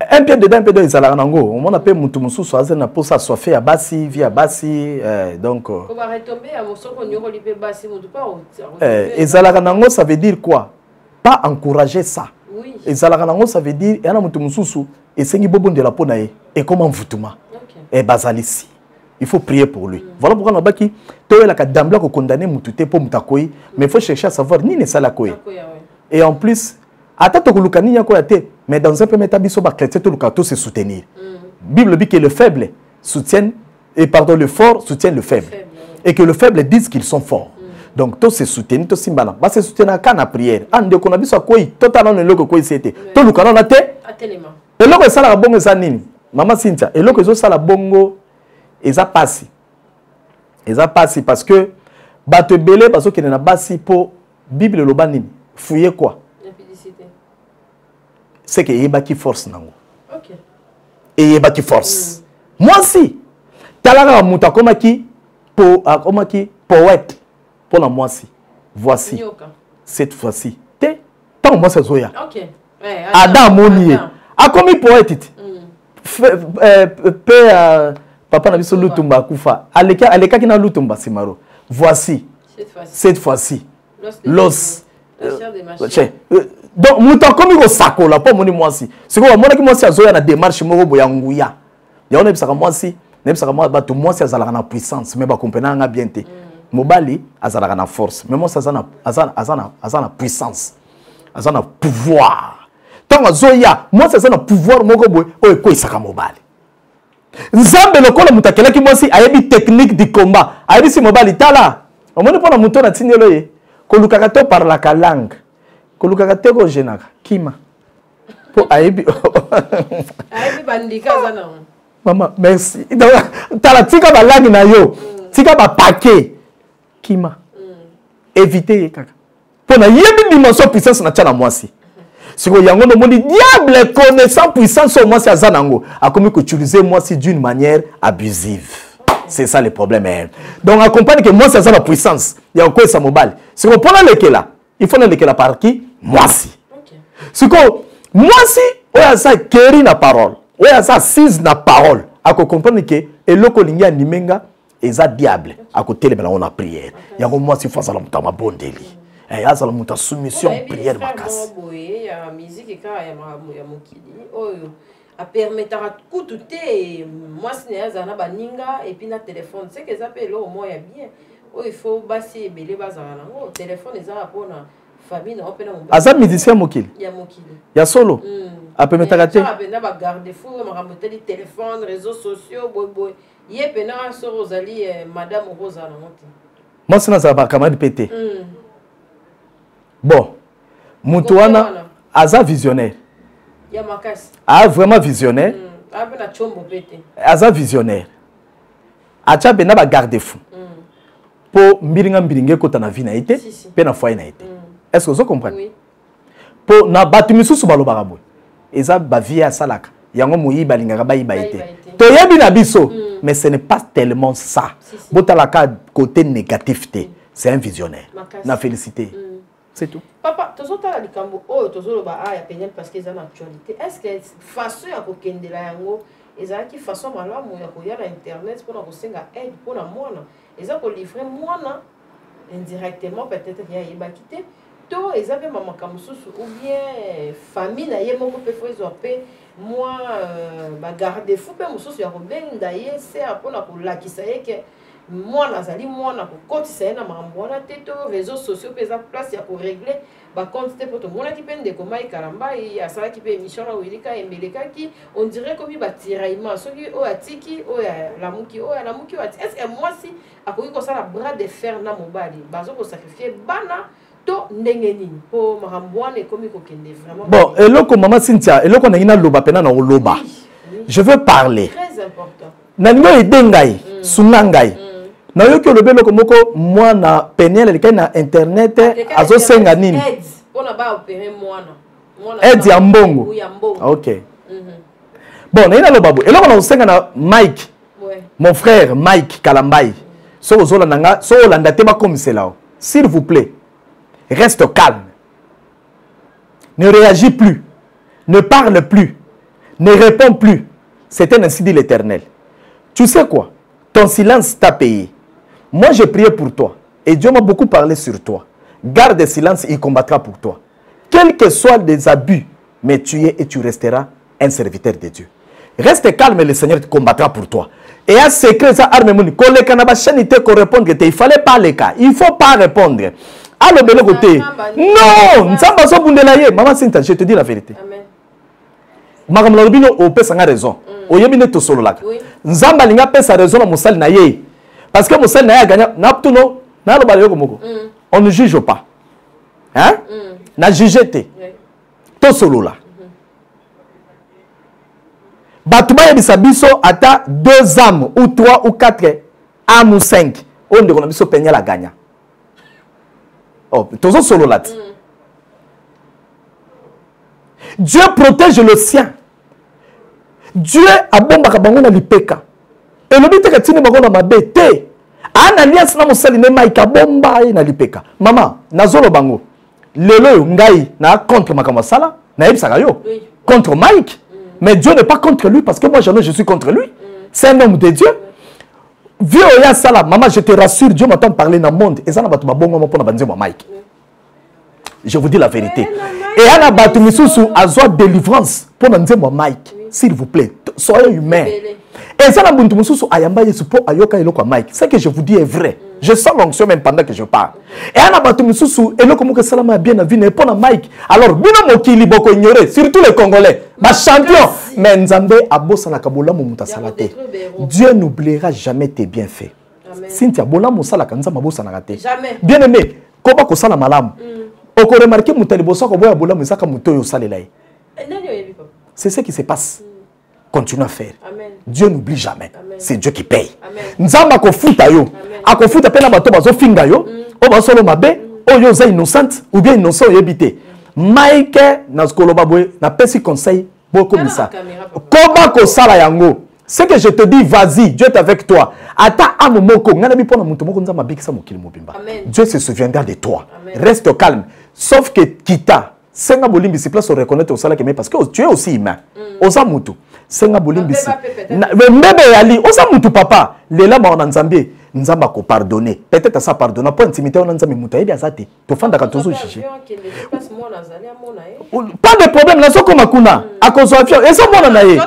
Un pied dedans, un pied dehors, Zalango. On appelle Moutoumousou, soit un pour ça, soit fait à Bassi, via Bassi. Donc. On va retomber à mon sort, on y aura l'IP Bassi, on ne peut pas. Et Zalango, ça veut dire quoi? Pas encourager ça. Oui. Et Zalaranango, ça veut dire, et et c'est de la peau et comment voutuma. Et Bazalisi. Il faut prier pour lui. Voilà pourquoi on a dit que la dambla ko condamné mututé pour mutakoyi, mais il faut chercher à savoir ni ne sala koyi. Et en plus, attends que lukani ya koyate, mais dans un premier temps biso ba chrétien to lukato se soutenir. Bible dit que le faible soutient et pardon le fort soutient le faible. Et que le faible disent qu'ils sont forts. Donc to se soutenir to simbala. Ba se soutenir quand na prière. Ande ko na biso koyi totalement le loko koyi c'était. To lukana na te. Atelema. Et loko sala bongo za nini? Maman Cynthia, et loko zo sala bongo et ça passe. Et ça passe parce que bato belé parce que na basi pour Bible lo banini. Fouiller quoi? C'est que yeba qui force nango. OK. Et yeba qui force. Moi aussi. Talara muta koma ki poète pour la moi si. Voici. Cette fois-ci. Te tant moi ça zoya. OK. Adam Monier. A comme poète. Papa n'a vu sur Lutumba Koufa. Aleka qui n'a Lutumba Simaro. Voici. Cette fois-ci. L'os. Donc, mouton comme il sako là, pas mon moi si. C'est quoi, moi qui moi si à zoya na démarche moi boyanguya. Ya on est ça moi si, n'est pas moi ba tout moi si azala na puissance, mais ba comprendre nga bien té. Mobali azala na force, mais moi ça azana puissance. Azana pouvoir. Tant zoya, moi ça na pouvoir moko boy, o ko isaka mobali. Nzambe lokola mutakela ki moi si ayebi technique du combat. Ayebi si mobali tala. On moni pona mouton na tinelo ye. Ko lukaka par la langue. Kolukaka teko jenaka kima po aibi aibi bandika zana mama merci tala tika ba langue na yo tika ba paquet kima éviter kaka po na yebi dimension puissance na tchala mwasi siko yango no moni diable connaissant puissance au mwasi azanango akomi ko utiliser mwasi d'une manière abusive. C'est ça le problème. Donc accompagne que moi c'est ça la puissance il y a quoi ça mobile c'est qu'on prend lekela il faut lekela par qui moi si. C'est que moi si, on a ça kéri na parole, on a ça sise na parole. À comprendre que et le colinga nimenga et ça diable. À côté de on a prière. Il y a moi si face à l'homme ma bonne délit. Et à ça l'homme ta soumission prière ma casse. Il y a musique et quand il y a mokili. Oh, a permettre tout moi si ne azana baninga et puis na téléphone c'est que ça peut là au moins bien. Oh il faut basser belé bazana. Oh téléphone les a pour na Aza musicien mokili. Ya mokili. Ya solo. Ape metakate. Ya pena ba garde fou makambote di téléphone, réseaux sociaux, boy. Ye pena so Rosalie madame Rosa na monte. Moi c'est na za ba camarade pété. Bon. Mutuana aza visionnaire. Ya makasi. Ah vraiment visionnaire. Ape na chombo pété. Aza visionnaire. Acha pena ba garde fou. Po mbiringa mbiringe kota na vie na été, pe na foyer na été. Est-ce que vous comprenez? Oui. Pour na batumisu subalo barabo. Eza ba vie à salaka. Yango moyi balingaka ba ibaité. To yebi na biso, mais ce n'est pas tellement ça. Botalaka côté négatif té, c'est un visionnaire. Na félicité. C'est tout. Papa, tozota la likambo oh tozolo ba ya penel parce que ça na actualité. Est-ce que façon ya kokendela yango ezalaki façon malamu ya koya na internet pour na kosenga aide pour na mwana. Eza ko livrer mwana indirectement peut-être ya yebakité. To ezabe mama kamususu ou bien famille na ye moko pe fo ezope moi ba garde fou pe mususu ya kobenda ye c'est apona ko lakisa ye ke moi nazali mwana ko kotisa ye na mambona teto réseaux sociaux pe za place ya ko régler ba compte te poto mona ki pende ko mai karamba ya sala ki pe émission na wilika embeleka ki on dirait comme ba tiraillement soki o atiki o ya lamuki o ya lamuki ati est-ce que moi si akoki ko sala bras de fer na mobali bazo ko sacrifier bana. Bon, et là, comme maman Cynthia, et là, qu'on a une loba, pena na loba. Je veux parler. Très important. Nango edengai, sunangai. Na yo que le bébé comme moi na penel le na internet azo senga nini. On a pas opéré moi. Aide ya mbongo. OK. Bon, na ina loba bo. Et là, on a senga na Mike. Mon frère Mike Kalambai. So zola nanga, so landa te ba comme cela. S'il vous plaît. Reste calme. Ne réagis plus. Ne parle plus. Ne réponds plus. C'est ainsi dit l'Éternel. Tu sais quoi? Ton silence t'a payé. Moi, j'ai prié pour toi. Et Dieu m'a beaucoup parlé sur toi. Garde le silence, il combattra pour toi. Quels que soient les abus mais tu es et tu resteras un serviteur de Dieu. Reste calme et le Seigneur te combattra pour toi. Et un secret, ça, arme moni, qu'on les canaba chanité qu'on répondre, il fallait pas les cas. Il faut pas répondre. Alors, de l'autre côté, non, Nzamba so bundelaye. Maman Sinta, je te dis la vérité. Amen. Maman Lobino, au père a raison. Au yébine to solo là. Nzamba linga père sa raison à Moussal naye. Parce que Moussal naye a gagné. Naptuno, na lo balayo komoko. On ne juge pas. Hein? Na juge te. To solo là. Batouba yebisa biso ata 2 âmes ou 3 ou 4 âmes ou 5. On de biso peña la gagne. Oh, tozo solo là. Dieu protège le sien. Dieu a bomba kabango na lipeka. Et le bite katini bango na mabe te. Ana alliance na mosali ne maika bomba na lipeka. Mama, nazolo bango. Lelo ngai na contre makamwa sala, na yebisaka yo. Contre Mike. Mais Dieu n'est pas contre lui parce que moi je suis contre lui. C'est un homme de Dieu. Vieux Oya Sala, maman, je te rassure, Dieu m'entend parler dans le monde. Et ça n'a pas de bon pour Mike. Je vous dis la vérité. Et il y a battu Misusu à joie délivrance pour Mike. S'il vous plaît, soyez humain. Et ça n'a pas de Misusu à Yamba Yesupo à Yoka Eloko Mike. Ce que je vous dis est vrai. Je sens l'onction même pendant que je parle. Et il y a battu Misusu et le comme que Salama bien vu pour Mike. Alors, Bino Mokili Boko ignoré, surtout les Congolais. Ma champion. Mais Nzambe abosa na kabola muta salate. Dieu n'oubliera jamais tes bienfaits. Cynthia bola musala kanza mabosa na raté. Jamais. Bien aimé, koba ko sala malam. Oko remarquer mutali bosa ko boya bola musaka mutoyo salela. C'est ce qui se passe. Continue à faire. Amen. Dieu n'oublie jamais. C'est Dieu qui paye. Nzamba ko futa yo. Ako futa pena bato bazo finga yo. O ba solo mabe, o yo za innocente ou bien innocent yebité. Mike na skoloba boy na pesi conseil. Comme ça. Comment que ça la yango? Ce que je te dis, vas-y, Dieu est avec toi. Ata amomoko, ngana bi pona muto moko nzamba bikisa mokili mobimba. Dieu se souviendra de toi. Amen. Reste calme. Sauf que kita, senga bolimbi si place reconnaître au salaire parce que tu es aussi humain. Osa mutu. Senga bolimbi si. Mbebe yali, osa mutu papa. Lela ma nzambe. Nzamba ko pardonner. Peut-être à ça pardonner. Pour intimité on nzambe mutu ebi azate. To fanda ka tozo chichi. Pas de problème na soko makuna. Akozo avion. Et ça mona na ye.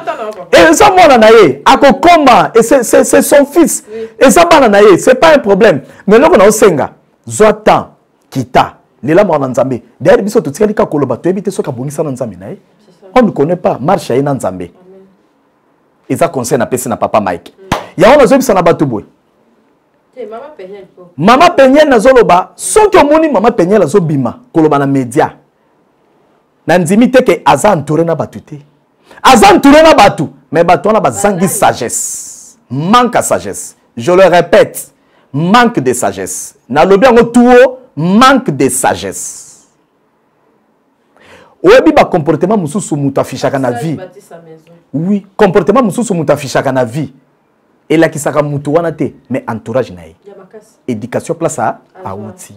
Et ça mona na ye. Akokoma et c'est son fils. Et ça mona na ye, c'est pas un problème. Mais loko na osenga. Zoatan kita. Lela ma nzambe. D'ailleurs biso to tikali ka koloba to ebite soka bongisa na nzambe na ye. On ne connaît pas marche ya na nzambe. Et ça concerne pesi na papa Mike. Ya on azobisa na batuboy. Mama Peñel na zoloba, soki omoni mama Peñel azobima koloba na media. Na ndimi te ke aza entouré na batu te. Aza entouré na batu, mais batu na bazangi sagesse. Manque à sagesse. Je le répète, manque de sagesse. Na lobi yango tuo, manque de sagesse. Oyebi ba comportement mususu mutu afishaka na vie. Oui, comportement mususu mutu afishaka na vie. Et là qui sera mutuana te, mais entourage naï. Éducation place à outil.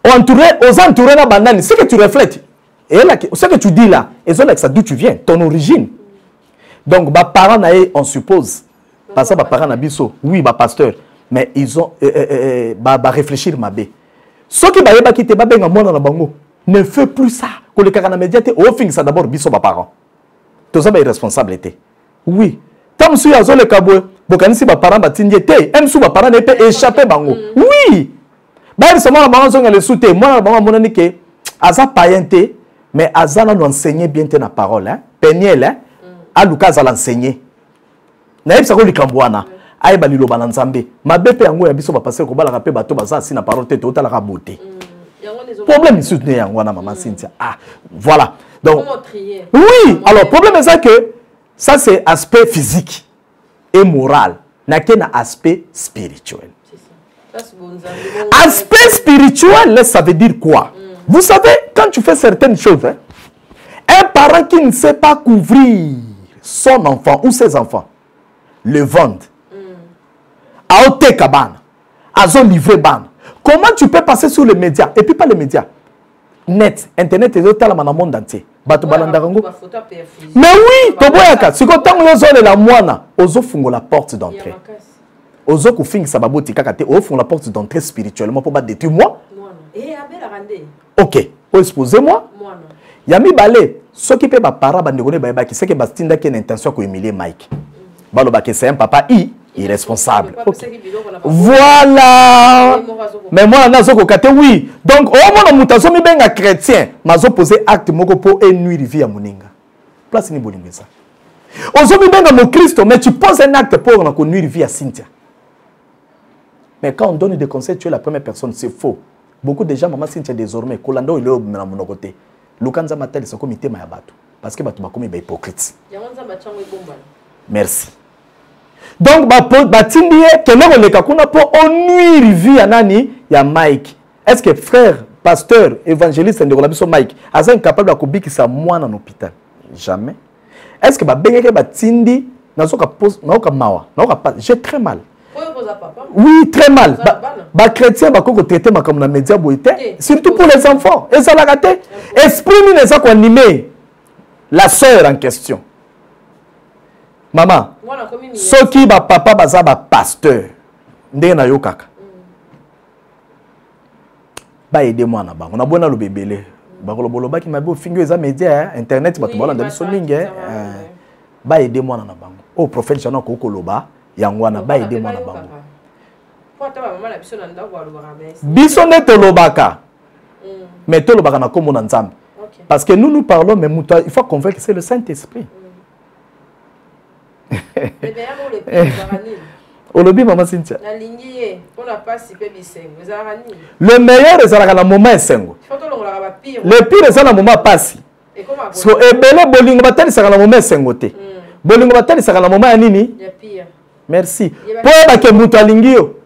Aux entourés la banane, ce que tu reflètes, et là, ce que tu dis là, et ça d'où tu viens, ton origine. Donc, bah parents naï, on suppose, parce que bah parents nabiso, oui bah pasteur, mais ils ont bah réfléchir ma bé. Ce qui bah quitter bah benga moi dans la bango, ne fais plus ça. Que les carana médiatés, au fin ça d'abord biso bah parents. Tout ça bah irresponsabilité. Oui. Tant que tu as le caboué, bokanisi ba parents batindie te, même sous ba parents ne peut échapper bango. Oui. Bah ça moi maman zonga le souté, moi maman mon ani que aza payenté, mais aza na enseigner bien te na parole hein. Peniel hein. A Lucas a l'enseigner. Na yebisa ko likambwana. Aye ba liloba na nzambe. Mabe pe yango ya biso ba passer ko bala rapé bato baza si na parole te to la raboté. Problème soutenu yango na maman Cynthia. Ah, voilà. Donc oui, alors problème c'est que ça, c'est aspect physique et moral. N'a qu'un aspect spirituel. Aspect spirituel, ça veut dire quoi? Vous savez, quand tu fais certaines choses, hein, un parent qui ne sait pas couvrir son enfant ou ses enfants, le vendent. À Ote Kabane, à Zone Livré Ban. Comment tu peux passer sur les médias? Et puis pas les médias. Net, internet et autres dans le monde entier. Mais oui, toboyaka, si quand on zone la moana, ozo fungo la porte d'entrée. Ozo ku fing sababoti kakate, o fond la porte d'entrée spirituellement pour pas détruire moi. OK, exposez-moi. ya mibale soki pe ba para ba ndekone ba yeba ki c'est que bastinda ki une intention ko humilier Mike baloba que c'est un papa irresponsable. Okay. Voilà. Mais moi nazo ko kate oui. Donc au moins mutazo mi benga chrétien, mazo poser acte moko pour nuire vie ya moninga. Place ni bolingo ça. Ozo mi benga mon Christ, mais tu poses un acte pour na ko nuire vie à Cynthia. Mais quand on donne des conseils, tu es la première personne, c'est faux. Beaucoup de gens maman Cynthia désormais kolando ile na mon côté. Lukanza matel c'est comité ma bato parce que bato ba komi ba hypocrite. Merci. Donc, batindi keloko leka kuna po onuire vie ya nani ya Mike. Est-ce que frère, pasteur, évangéliste ndeko biso Mike aza incapable de kobikisa mwana na hôpital? Jamais. Est-ce que babengeke batindi nazoka pose naoka mawa, naoka pas, j'ai très mal. Oui, très mal. Ba chrétien ba koko traiter makambo na média boité, surtout pour les enfants. Et ça l'a raté. Esprit ni neza ko animer la sœur en question. Maman, soki ba papa baza ba pasteur ndenge na yo kaka ba aider moi na bango na bona lo bebele ba koloboloba ki mabe ofingo eza média internet bato bolanda biso mingi ba aider moi na bango o prophète jana ko koloba yango na ba aider moi na bango biso ne tolobaka mais tolobaka na komona nzambe parce que nous parlons mais il faut convaincre que c'est le Saint-Esprit. Olobi maman Cynthia. Le meilleur est à la moment esengo. Le pire est à la moment passi. So ebele bolingo batali saka la moment esengo te. Bolingo batali saka la moment nini? Merci. Pour que muto alingio.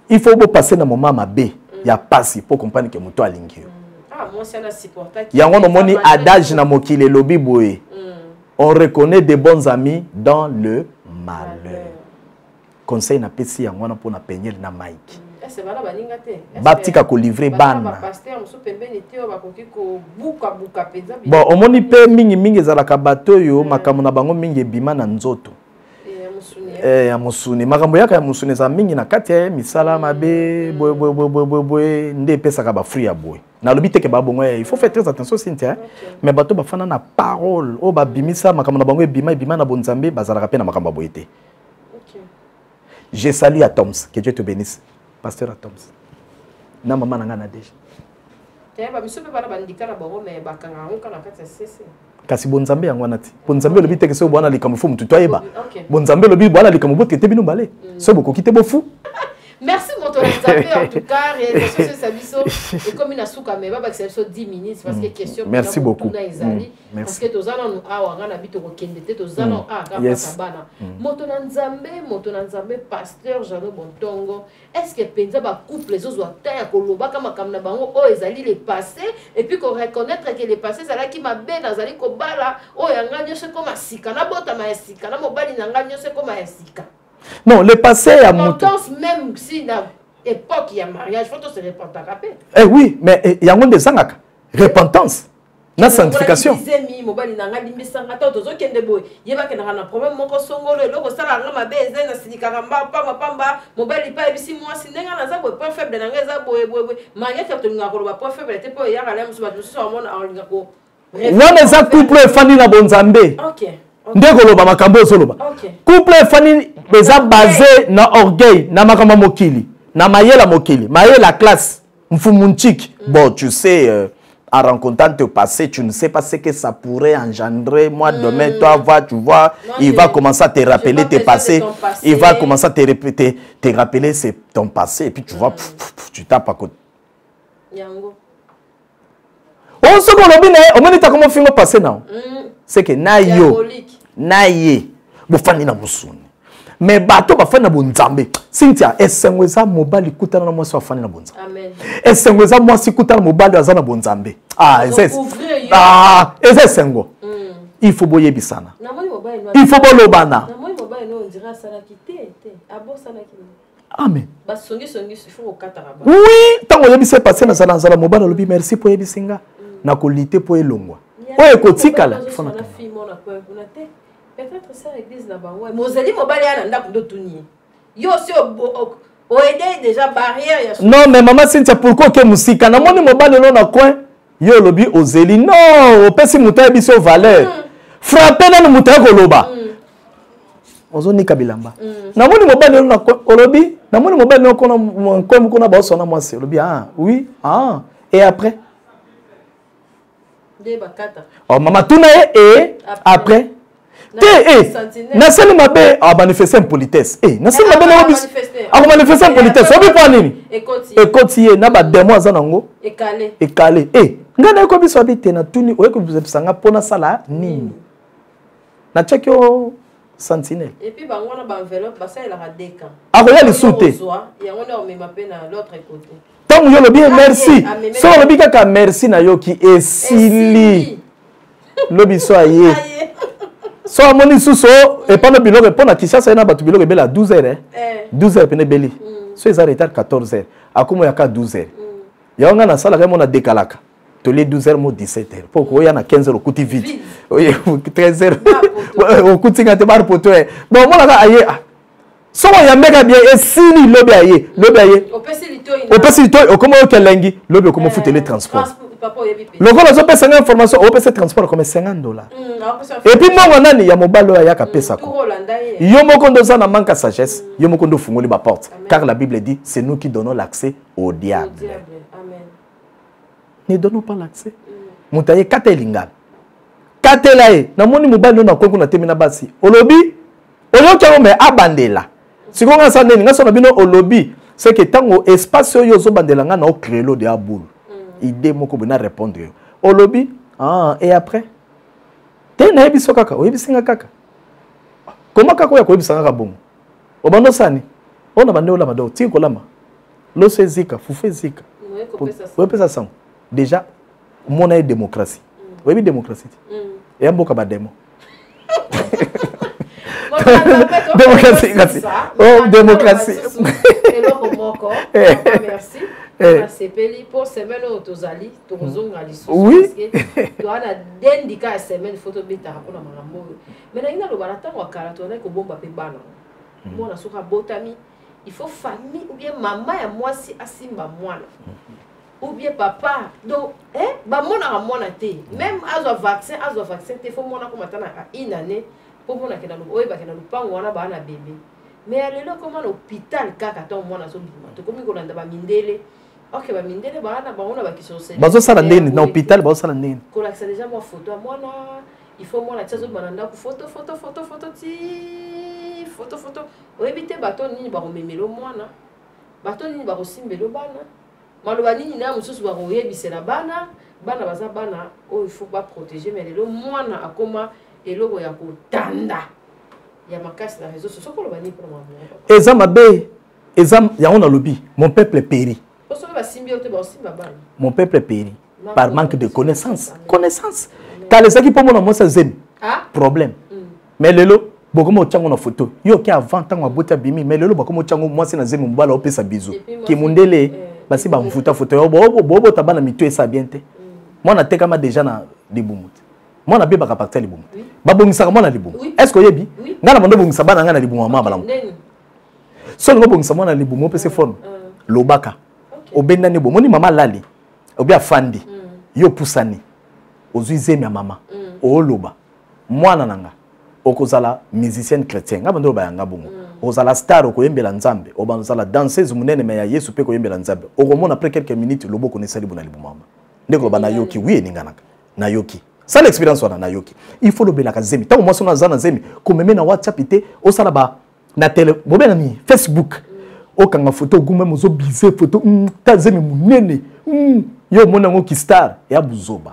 Il faut passer na moment mabe ya passi pour comprendre que muto alingio. Ah moi c'est la supporter. Yango no moni adage na mokile lobi boye. On reconnaît des bons amis dans le malheur. Conseil na pesi ya ngwana pour na penyel na Mike. C'est bana baninga te. Batika ko livrer bana. Pasteur muso pembeni te bakoki ko buka penza. Bon, omoni pe mingi za la kabato yo makambo na bango mingi bima na nzoto. Ya musuni. Makambo yaka ya musuni za mingi na kati ya misala mabe boy nde pesa ka ba free ya boy. Na lobite ke babongo il faut faire très attention Cynthia. Mais bato ba fana na parole o ba bimisa makambo na bango bima na bonzambe bazala pe na makambo boyete. OK. Je salue à Toms, que Dieu te bénisse. Pasteur à Toms. Na maman na ngana déjà. Ba biso pe bana bandika na bango mais bakanga onka na kati ya CC. Kasi bonzambe yango nati. Bonzambe lobite ke so bwana likamu fu mutu toyeba. Bonzambe lobi bwana likamu bote te bino balé. So boko kite bo fou. Merci mon tour en tout cas réalisation sur Sabiso et comme il a sous caméra bah c'est 10 minutes parce que question merci beaucoup parce que tous allons nous awa ngana bito ko kendete tous allons kama sabana moto na nzambe pasteur Jano Bontongo est-ce que penza ba couple les autres ta ko loba kama kamna bango o ezali les passé et puis qu'on reconnaître que les passés ça là qui m'a ben azali ko bala o yanga nyose comme sika na bota ma sika na mobali na nga nyose comme sika. Non, le passé à mon même si dans l'époque il y a mariage, il faut se repentir à paix. Eh oui, mais il y a un des sangaka. Repentance. La sanctification. On a couple famille na bonzambe. OK. Ndekoloba makambo soloba. Couple famille beza basé na orgueil, na makama mokili, na mayela mokili, mayela classe, mfumunchik. Bon, tu sais en rencontrant te passé, tu ne sais pas ce que ça pourrait engendrer. Moi demain toi va, tu vois, il va commencer à te rappeler tes passés, il va commencer à te rappeler c'est ton passé et puis tu vois tu tapes à côté. Yango. On se colobine, on me dit comment film passé non. C'est que naye bofani na musuni mais bato bafani na bonzambe Cynthia esengweza mobali kutana na mwasi bafani na bonzambe amen esengweza mwasi kutana mobali azana bonzambe esengo il faut boyebisana il faut bolobana amen oui tango yebise passé na zala mobali lobi merci pour yebisinga na kolite pour elongwa oye kotikala fona peut-être ça église na bango mozeli mobali ana ndako ndotuni yo si o aider déjà barrière ya non mais maman Cynthia pourquoi que musika na moni mobali non na coin yo lobi ozeli non opesi muta biso valeur frapper na muta koloba ozonika bilamba namoni mobali na olobi namoni mobali na kona ba sona mwasi olobi ah oui ah et après oh maman tuna et après nasali mabe a manifester impolitesse nasali mabe na obis a manifester impolitesse obi po nini ekoti na ba demo azanango ekale ngana ko biso abite na tuni oyeko bisanga pona sala nini na chekio sentinelle et puis bango na ba enveloppe basa ela radeka akoya lisute yango na omema pe na l'autre côté tant yo lobi merci so lobi kaka merci na yo ki esili lobi so aye so amoni suso et pendant biloko pona Kinshasa na batu biloko bela 12h 12h pene beli so ils arrêtent 14h akomo yaka 12h yanga na sala kama na décalaka to les 12h mo 17h poko ya na 15h okuti vite oye 13h okuti ngate bar poto bon mona ka aye so ya meka bien esili lobi aye opesi litoy okomo kelengi lobi okomo futele transport le gars a payé 50 informations, on paye ce transport comme $50. Et puis moi nani ya mobalo ya ka pesa ko. Yo moko ndo na manque de sagesse, yo moko ndo fungoli ba porte car la Bible dit c'est nous qui donnons l'accès au diable. Amen. Ne donnons pas l'accès. Mutaye katelinga. Katelae na moni mobalo na konko na temina basi. Olobi oyoka me abandela. Sikonga sa neni ngaso na bino olobi c'est que tango espace yo zo bandela nga na o créelo de aboul. Idée moko bina répondre au lobby et après te na ebiso kaka o ebisinga kaka comment kaka ya ko ebisanga ka bongo obando sani ona bande ola bado ti ko lama lo sezika fufe zika o pesa sang déjà mona e démocratie o ebi démocratie et mboka ba demo démocratie oh démocratie et loko moko merci. C'est peli pour semaine autozali tozonga lisusu parce que to ana dendika semaine photo bita rapona marambo mais na ina lo barata wa kala to na ko bomba pe bana mona soka botami il faut famille ou bien maman ya mwasi asimba mwana ou bien papa donc ba mona te même azo vaccin te faut mona ko matana une année pour mona ke na lo oyeba ke na lo pango wana ba na bébé mais alelo comment l'hôpital kaka to mona so bima to komi ko landa ba mindele. Ok, bah mindele bana baona ba kisose. Bazo sala ndeni na hôpital bazo sala ndeni. Ko la déjà moi photo moi na il faut moi la tsazo bananda ku photo ti photo. Oyebite bato nini ba romemelo mwana. Bato nini ba rosimbelo bana. Maloba nini na mususu ba royebisela bana baza bana oh il faut pas protéger mais le mwana akoma eloko ya kotanda. Ya makasi na réseau sociaux ko lo bani pour moi. Eza mabe eza ya on a lobby mon peuple périt. Mon peuple périt par manque de connaissances. Connaissances. Car les équipes pour moi c'est problème. Mais lelo beaucoup mo tchango na photo. Yo qui avant tant wa bota bimi mais lelo beaucoup mo tchango moi c'est na zemi mbala opesa bisou. Ki mundele basi ba mfuta photo yo bobo tabana mitu esa bien te. Moi na teka ma déjà na libumut. Moi na beba ka partir libumut. Ba bongisa moi na libumut. Est-ce que yebi? Ngana mondo bongisa bana ngana libumut mama balamu. So ngo bongisa moi na libumut opesa phone. Lobaka. Obenda ne bomoni mama lali obi afandi yo pusani ozuizemi ya mama oloba mwana nanga okozala musicienne chrétien ngaba ndo bayanga bongo ozala star okoyembela nzambe obanzala danseuse munene me ya Yesu pe koyembela nzambe okomona après quelques minutes loboko nesali bona libu mama ndeko ba na yoki wi eninganaka na yoki ça l'expérience wana na yoki il faut lobela ka zemi tango mwaso na zana zemi komeme na WhatsApp ite osala ba na tele bobena ni Facebook okanga photo gume mozo bize photo tazemi munene yo mona ngo ki star ya buzoba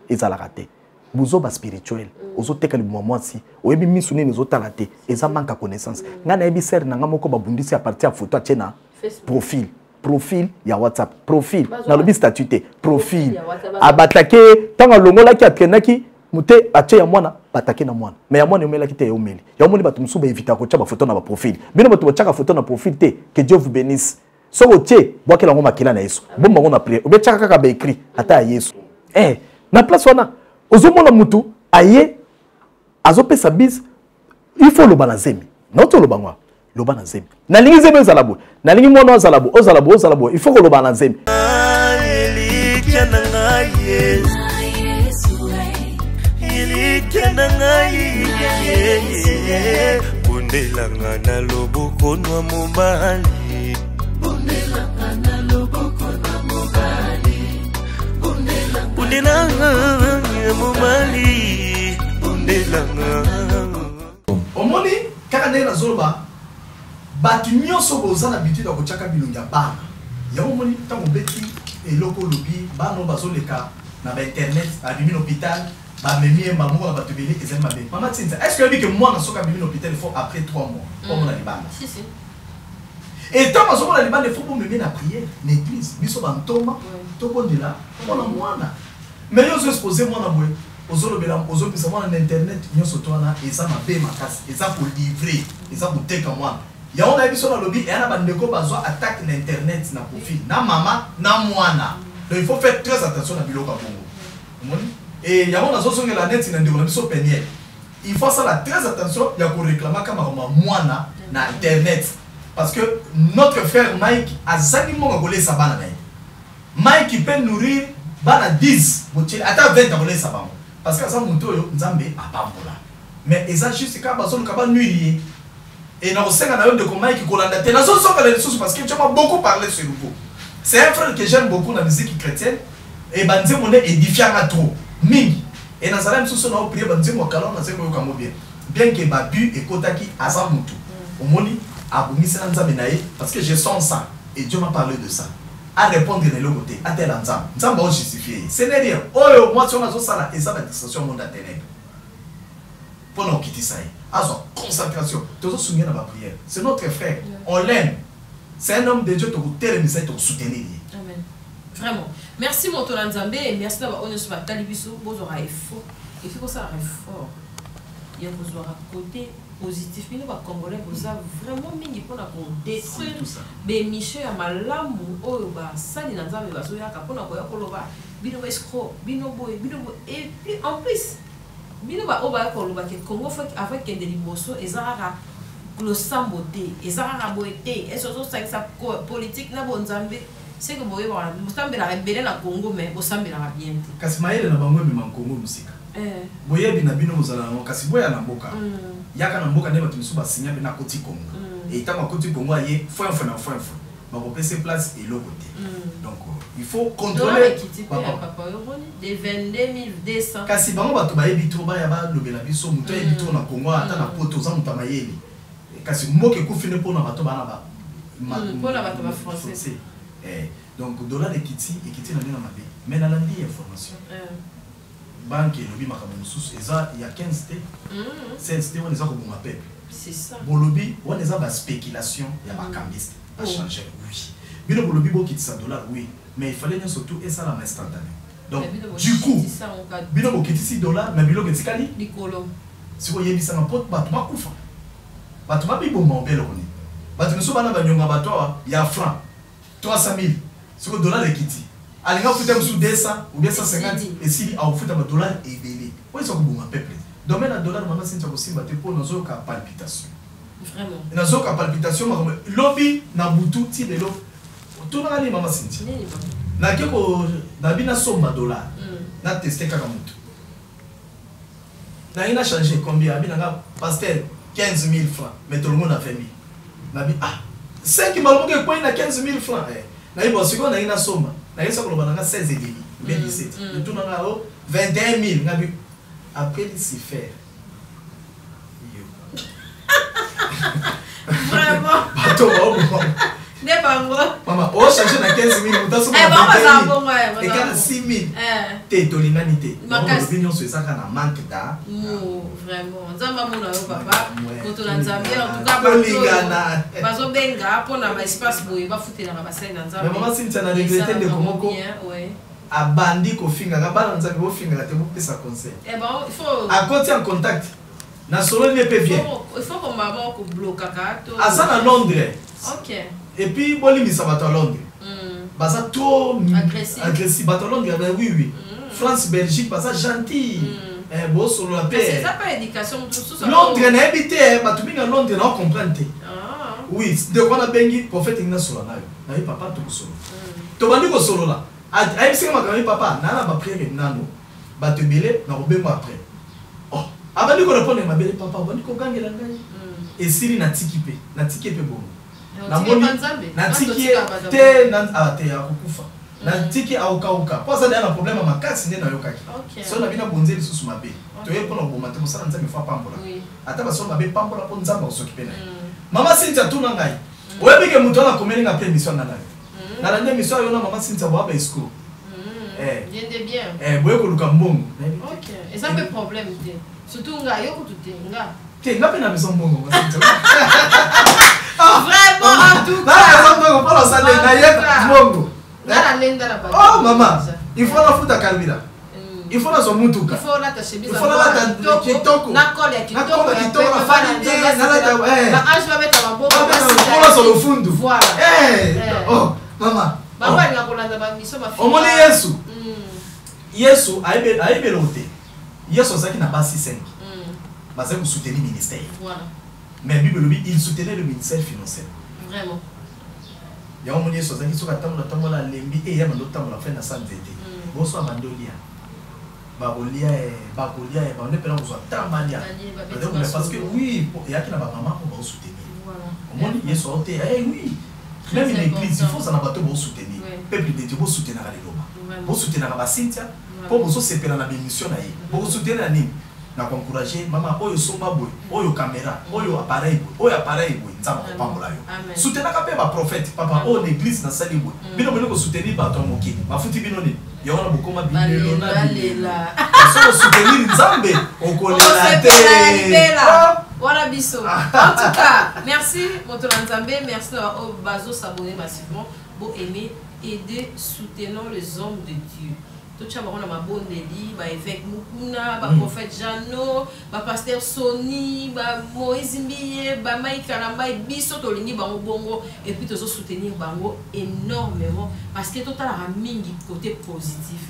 ezala raté buzoba spirituel ozo teka li mwamwasi oyebi misu nini zo talate eza manka connaissance ngana yebi ser na ngamoko babundisi a partir ya photo achena profil ya WhatsApp profil na lobi statut profil abatake tanga longola ki atrenaki mute ache ya mwana batake na mwana mais ya mwana yomela kite yomeli ya moni batu musuba evita ko tcha ba photo na ba profil bino batu bachaka photo na profil te que Dieu vous bénisse soko tie bwakela ngoma kila na Yesu bomba ngona prier obe tchaka kaka ba écrit ata ya Yesu na place wana ozomona mutu aye azopesa bis il faut loba na zemi na oto loba ngwa loba na zemi na lingi zemi zalabo na lingi mwana zalabo ozalabo il faut ko loba na zemi ilikena ngai bundelanga na loboko na mobali bundelanga na loboko na mobali bundelanga na mobali bundelanga omoni kaka ndenge nazoloba bato nyonso boza na habitude ya kotiaka bilongi ya bana yango omoni ntango obeti eloko olobi bana bazoleka na bainternet abimi na hôpital bamemi ye mbango na bato ebele ezali mabe mama tinza est ce que oyebi ke mwana soki abimi na hôpital il faut après 3 mois omona libanda et ntango azomona libanda il faut bomemi na prière na église biso bantoma tobondela omona mwana mais yo ozoexpose mwana boye ozolobela ozopesa mwana na internet nyonso to wana eza mabe makasi eza kolivre eza koteka mwana yango na biso nalobi eya na bandeko bazwa attaque na internet na profil na mama na mwana donc il faut faire très attention na biloko ya bongo omoni et yango nazozongela neti na ndeko na biso peniel il faut sala très attention ya koreklamaka makambo mwana na internet parce que notre frère Mike azali monga kolesa bana na ye Mike peut nourrir bana 10 botieli ata 20 akolesa bango parce que aza moto oyo nzambe apambola mais eza juste ka bazoluka banuire et na kosenga na yo ndeko Mike kolanda te nazosongela lisusu parce que tu m'as beaucoup parlé sur vous c'est un frère que j'aime beaucoup na musique chrétienne et banze monde édifiant trop mingi et na salam susu na prier banze mo kala na sengo yoka mo bien que babu et kotaki aza mutu omoni abumisa nzambe na ye parce que je sens ça et Dieu m'a parlé de ça à répondre de l'autre côté à tel nzambe nzambe o justifier ce n'est rien oh moi si on a zo sala et ça la distraction monde à ténèbres pour nous quitter ça azo concentration tous souvenir dans ma prière c'est notre frère on l'aime c'est un homme de Dieu to tel message to soutenir amen vraiment merci mon tolan nzambe et merci d'avoir honneur sur batali biso bozora effort et puis ça effort il y a besoin côté positif mais les congolais vous avez vraiment mingi pour la détruire mais Michel ya malamu oyo ba sali na nzambe bazo yaka pona koya koloba bino escroc bino boy et puis en plus bino ba oba koloba ke Congo faut avec des liboso ezara le samboté ezara boité et surtout ça politique na bonzambe c'est que boye ba musambe la rebelle na Congo mais bosambe la bien kasi maele na bango me Congo musika boye bina bino mozala na kasi boya na mboka yaka na mboka ne bato misu ba signa na koti Congo et tant que koti Congo aye foi ba ko pese place et l'autre côté donc il faut contrôler papa de 22200 kasi bango bato ba yebi to ba ya ba lobela biso muto yebi to na Congo ata na poto za muta mayeli kasi mboke ku fine pona bato bana ba pona bato ba français donc dollar ekiti na ndena mabe mais na landi information banque lobi makambo mususu eza ya 15 t 16 t on eza ko bonga peuple c'est ça bolobi on eza ba spéculation ya makambiste a changer oui bino bolobi bo kitisa dollar oui mais il fallait surtout et ça la instantané donc du coup bino bo kitisi dollar mais bilo ketikali likolo siko yebisa na pot batu bakufa batu babibo mbele koni batu miso bana banyonga bato ya franc 300 000 siko dollar ekiti alinga futa musu 200 ou bien 150 et si a futa ba dollar ebele oui ça ko bonga peuple domaine à dollar mama sinta ko simba te po nazo ka palpitation vraiment nazo ka palpitation ma lobby na butu ti lelo tuna ni mama sinta na keko na bina somba dollar na tester kaka mutu na ina changer combien abina nga pastel 15 000 francs mais tout le monde a fait 1000 na bi 5 malmoke ko ina 15 000 francs na ibo siko na ina somba na yesa ko lobana 16 et demi bien 17 tout na nga 21 000 na bi après Lucifer vraiment bato ba ne bango mama o changer na 15 000 mutaso ba 21 000 et quand 6 000 te tolinganité l'opinion sur ça kana manque da vraiment nzamba mona yo papa moto na nzambe en tout cas bazo benga pona ba espace boye ba futela na basai na nzambe mais mama sinta na regretter de komoko abandi ko finga ka bana nzambe bo finga te bo pesa conseil bon il faut à côté en contact na solo ne peut bien il faut qu'on maman ko bloquer ka to asa na Londres OK et puis bolimisa bato à Londres baza trop agressif bato à Londres oui France Belgique baza gentil bon solo la paix c'est ça pas éducation tout ça Londres na habité bato minga Londres na comprendre oui de quoi na bengi prophète ina solo na yo na papa to solo to bandi ko solo la ayebisika makambo papa nana bapriere nano bato ebele nakobengwa après abandi korépondre mabele papa abandi kogangela ngai esili natiki mpe bongo namoni natiki te akokufa natiki aokauka mpo aza deya na problème makasi nde nayokaki so nabi nabonze lisusu mabe toye mpona koboma te mosala nzambe fa pambola ata basolo mabe pambola mpo nzambe akosokipe na ye mama Cynthia tuna ngai oyebike moto wana komelinga mpe émission nga nayo nalandi émission ayo na mama Cynthia boaba esco boye koluka mbongo eza mpe problème te surtout nga yo kutu te nga nga mpe na maison mbongo vraiment en tout cas na mbongo mpona osale na ye mbongo oh mama il faut la futa carburant il faut la son mutuka il faut la ta chemise il faut la kitoko na col ya kitoko na fali te na la ba age va mettre ba bobo ba sur le fond voilà oh mama baba nga kolanda ba miso ba omoni Yesu aibelote Yesu azaki na basi 5 baza ko soutenir ministère voilà mais Bible lui il soutenait le ministère financier vraiment yango moni Yesu azaki soka tambola lembi e ya mando tambola fin na sanzete boso abandolia bakolia ba ne pela ko tambalia parce que oui il y a qui na ba maman pour soutenir voilà omoni Yesu ote oui même l'église il faut ça na bato pour soutenir peuple de Dieu pour soutenir les loba pour soutenir ba Cynthia pour vous sepela na mission na ye pour soutenir nini na encourager mama oyo somba boy oyo caméra oyo appareil boy nzamba ko pambola yo soutenir ka pe ba prophète papa o l'église na sali boy bino bino ko soutenir ba to moki bafuti bino ni yo wana bokoma bino na lela so soutenir nzambe okolela te voilà biso en tout cas merci moto nzambe merci na bazo s'abonner massivement pour aimer aider soutenir les hommes de Dieu. Tout ça va ma bonne Eli, ba évêque Mukuna, ba prophète Jano, ba pasteur Sony, ba Moïse Mbiye, ba Mike Kalamba et biso tolingi bango bongo et puis toujours soutenir bango énormément parce que total a mingi côté positif.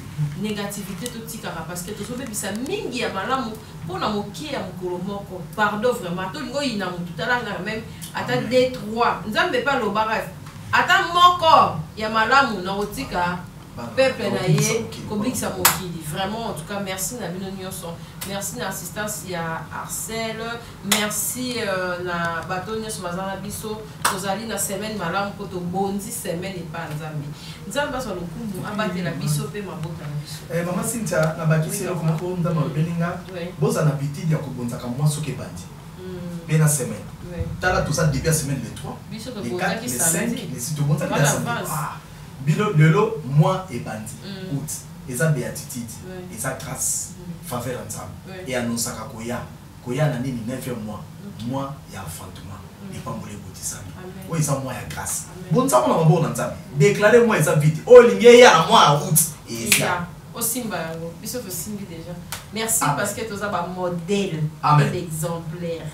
Négativité tout tikara parce que toujours bisa mingi ya malamu pour na moki ya mukolo moko. Pardon vraiment to lingo ina mu tout à l'heure même ata 2-3. Nzambe pas lo baref. Ata moko ya malamu na otika peuple naie kobikisa mokili vraiment en tout cas merci na bino nyonso merci na assistance ya Arcel merci na bato nyonso bazana biso tozali na semaine malamu ko to bondi semaine epa nzambe baso lokumu abatela biso pe mabota na biso mama Cynthia na bakisi ko moko ndama belinga boza na bitidi ya kobonzaka mwa soke bandi pe na semaine tala tout ça depuis la semaine le 3 biso to le bonza 4 ki le 5 samedi le 6 to bonza ki samedi Bilo lelo moi et bandi août eza béatitude eza grâce faveur ensemble et annonce koya na nini 9e mois moi ya enfantement et pas mbolé botisami o eza moi ya grâce bon ça on a bon ensemble déclarer moi eza vite o lingé ya moi août et ça au simba biso to simbi déjà merci parce que tu as un modèle exemplaire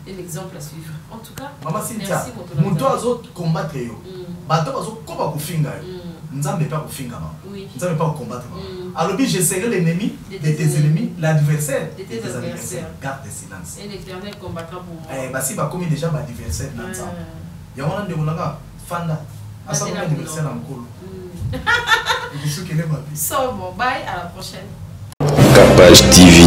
et l'exemple à suivre en tout cas mama Cynthia moto azo combattre yo bato bazo koba kofinga yo nzambe pas kofinga ma nzambe pas combattre ma alors je serai l'ennemi de tes ennemis l'adversaire de tes adversaires garde le silence et l'Éternel combattra pour moi bah si ba comme déjà ba adversaire na nzambe ya wana ndeko nanga fanda asa ko adversaire na mkolo So bon, bye, à la prochaine. Capage TV.